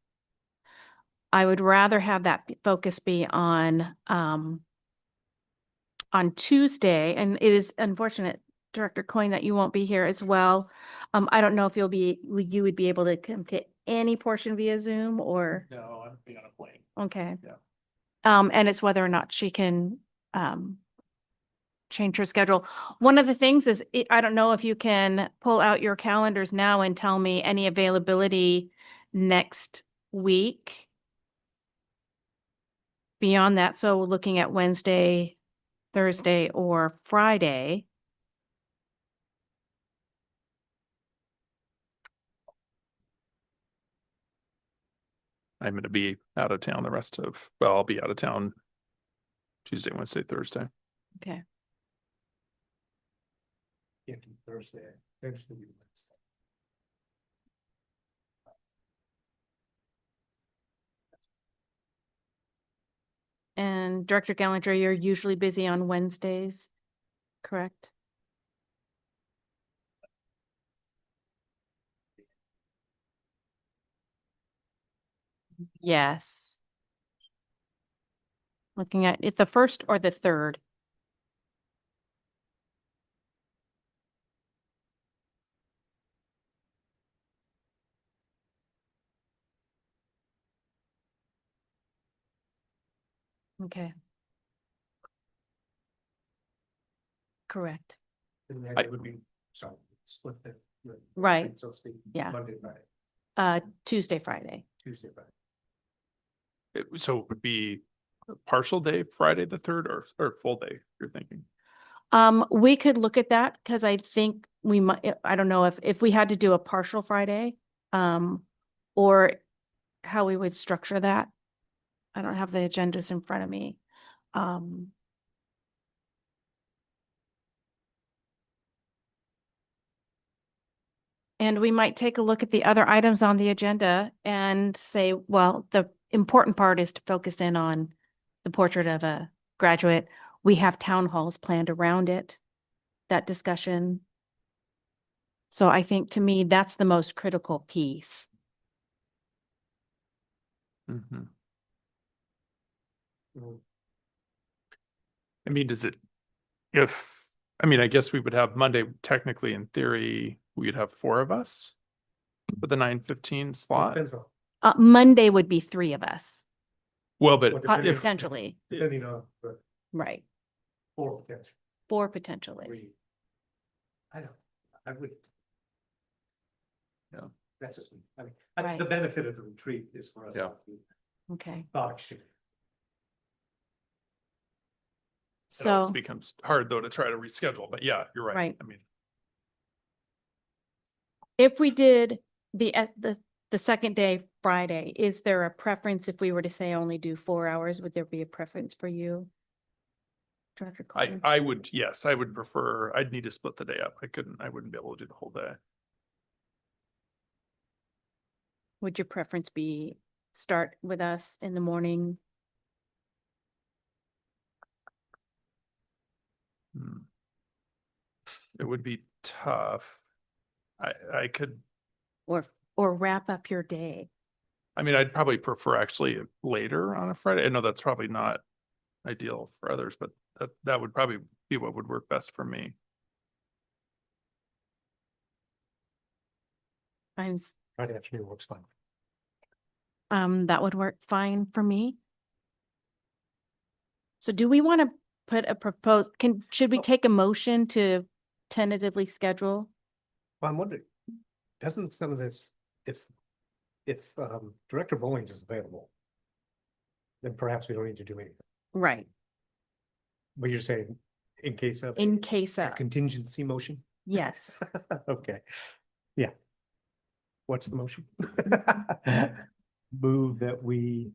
I would rather have that focus be on Tuesday, and it is unfortunate, Director Coyne, that you won't be here as well. I don't know if you would be able to come to any portion via Zoom or, No, I'm being on a plane. okay. Yeah. And it's whether or not she can, change her schedule. One of the things is, I don't know if you can pull out your calendars now and tell me any availability next week. Beyond that, so looking at Wednesday, Thursday, or Friday. I'm going to be out of town I'll be out of town Tuesday, Wednesday, Thursday. Okay. Thursday, Wednesday. And Director Gallinger, you're usually busy on Wednesdays, correct? Yes. Looking at it, the first or the third? Okay. Correct. It would be, sorry, split the. Right. So to speak. Yeah. Monday, Friday, Tuesday, Friday. Tuesday, Friday. So it would be a partial day, Friday the 3rd, or full day, you're thinking? We could look at that because I think we might, I don't know if we had to do a partial Friday, or how we would structure that. I don't have the agendas in front of me. And we might take a look at the other items on the agenda and say, well, the important part is to focus in on the portrait of a graduate. We have town halls planned around it, that discussion. So I think to me, that's the most critical piece. Mm-hmm. I mean, I guess we would have Monday, technically, in theory, we'd have 4 of us for the 9:15 slot. Monday would be 3 of us, Well, but potentially, Depending on, but right? 4 potential. 4 potentially. 3. I would. Yeah. That's just me. I mean, Right. the benefit of the retreat is for us. Yeah. Okay. Thought exchange. It always So, becomes hard though to try to reschedule, but yeah, you're right. Right. I mean, if we did the second day, Friday, is there a preference if we were to say only do 4 hours? Would there be a preference for you? Director Coyne? I would, yes, I would prefer, I'd need to split the day up. I wouldn't be able to do the whole day. Would your preference be start with us in the morning? It would be tough. I could, Or wrap up your day? I mean, I'd probably prefer actually later on a Friday. I know that's probably not ideal for others, but that would probably be what would work best for me. Friday afternoon works fine. That would work fine for me. So do we want to put a should we take a motion to tentatively schedule? Well, I'm wondering, doesn't some of this, if Director Bowlings is available, then perhaps we don't need to do anything. Right. But you're saying in case of In case a of, contingency motion? yes. Okay, yeah, What's the motion? Move that we.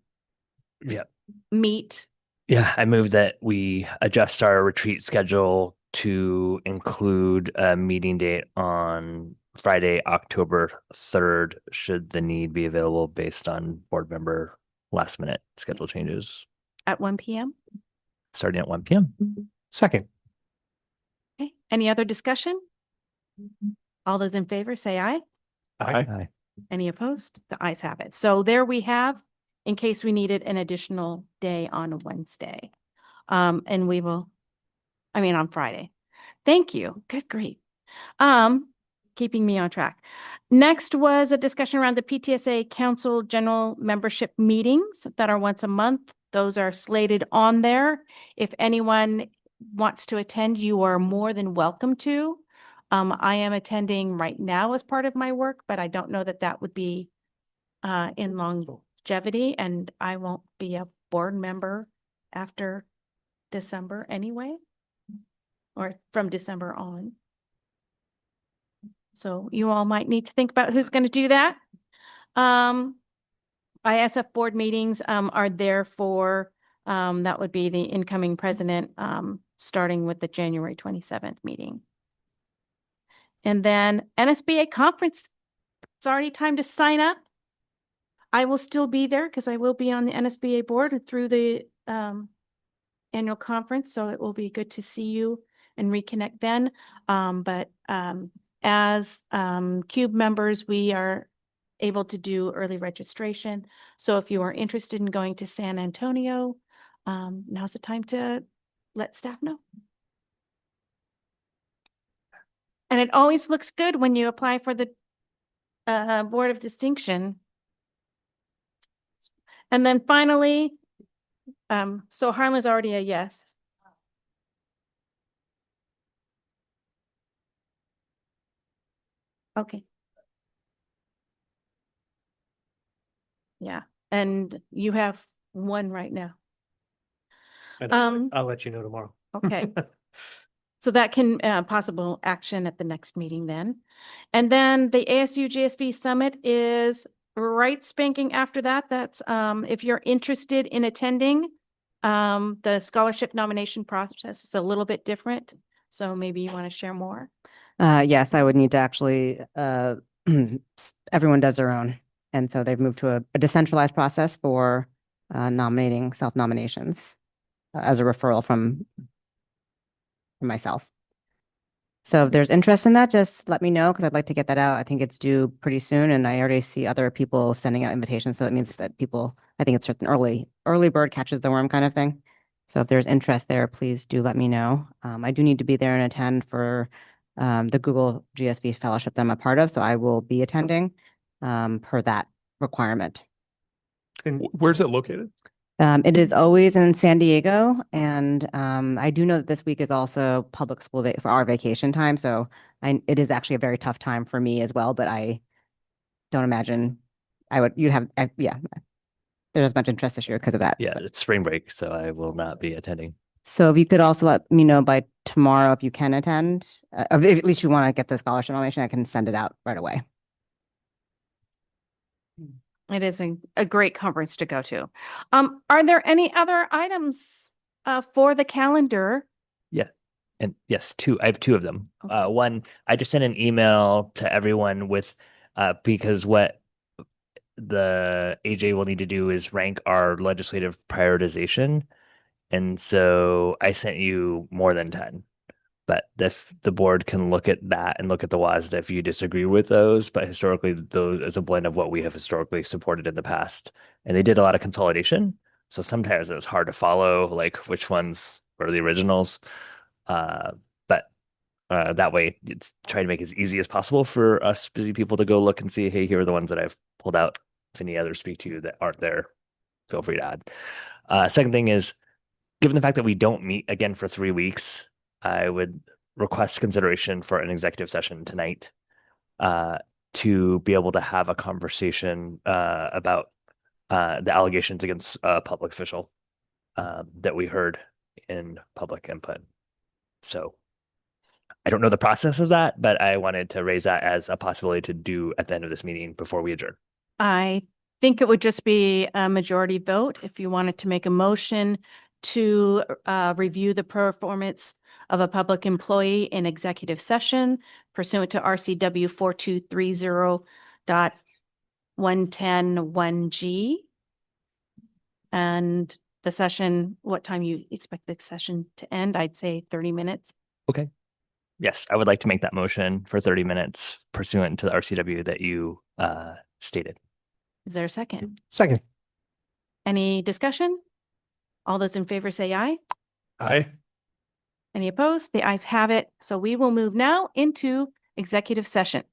Yeah. Meet. Yeah, I move that we adjust our retreat schedule to include a meeting date on Friday, October 3rd, should the need be available based on board member last minute schedule changes At 1 p.m. starting at 1 p.m. Second. Okay. Any other discussion? All those in favor say aye. Aye. Any opposed? The ayes have it. So there we have, in case we needed an additional day on Wednesday. And we will, on Friday. Thank you. Good grief. Keeping me on track. Next was a discussion around the PTSA Council General Membership meetings that are once a month. Those are slated on there. If anyone wants to attend, you are more than welcome to. I am attending right now as part of my work, but I don't know that that would be in longevity, and I won't be a board member after December anyway, or from December on. So you all might need to think about who's going to do that. ISF board meetings are there for, that would be the incoming president, starting with the January 27th meeting. And then NSBA conference, it's already time to sign up. I will still be there because I will be on the NSBA board through the annual conference. So it will be good to see you and reconnect then. As CUBE members, we are able to do early registration. So if you are interested in going to San Antonio, now's the time to let staff know. And it always looks good when you apply for the Board of Distinction. And then finally, so Harlan's already a yes. Okay. Yeah, and you have one right now. I'll let you know tomorrow. Okay. So that can possible action at the next meeting then. And then the ASU GSV Summit is right spanking after that. That's if you're interested in attending, the scholarship nomination process is a little bit different. So maybe you want to share more. Yes, I would need to actually, everyone does their own. And so they've moved to a decentralized process for nominating self-nominations as a referral from myself. So if there's interest in that, just let me know because I'd like to get that out. I think it's due pretty soon and I already see other people sending out invitations. So that means that people, I think it's certain early bird catches the worm kind of thing. So if there's interest there, please do let me know. I do need to be there and attend for the Google GSV fellowship that I'm a part of. So I will be attending per that requirement. Where's it located? It is always in San Diego, and I do know that this week is also public school for our vacation time, so it is actually a very tough time for me as well, but I don't imagine there's as much interest this year because of that. Yeah, it's spring break, so I will not be attending. So if you could also let me know by tomorrow if you can attend, if at least you want to get the scholarship nomination, I can send it out right away. It is a great conference to go to. Are there any other items for the calendar? Yeah. And yes, I have two of them. One, I just sent an email to everyone with, because what the AJ will need to do is rank our legislative prioritization. And so I sent you more than 10. But if the board can look at that and look at the WASDA if you disagree with those, but historically those is a blend of what we have historically supported in the past. And they did a lot of consolidation. So sometimes it was hard to follow like which ones were the originals. But that way it's trying to make it as easy as possible for us busy people to go look and see, hey, here are the ones that I've pulled out. If any others speak to you that aren't there, feel free to add. Second thing is, given the fact that we don't meet again for 3 weeks, I would request consideration for an executive session tonight to be able to have a conversation about the allegations against a public official that we heard in public input. So I don't know the process of that, but I wanted to raise that as a possibility to do at the end of this meeting before we adjourn. I think it would just be a majority vote if you wanted to make a motion to review the performance of a public employee in executive session pursuant to RCW 4230.1101G. And the session, what time you expect the session to end? I'd say 30 minutes. Okay. Yes, I would like to make that motion for 30 minutes pursuant to the RCW that you stated. Is there a second? Second. Any discussion? All those in favor say aye. Aye. Any opposed? The ayes have it. So we will move now into executive session.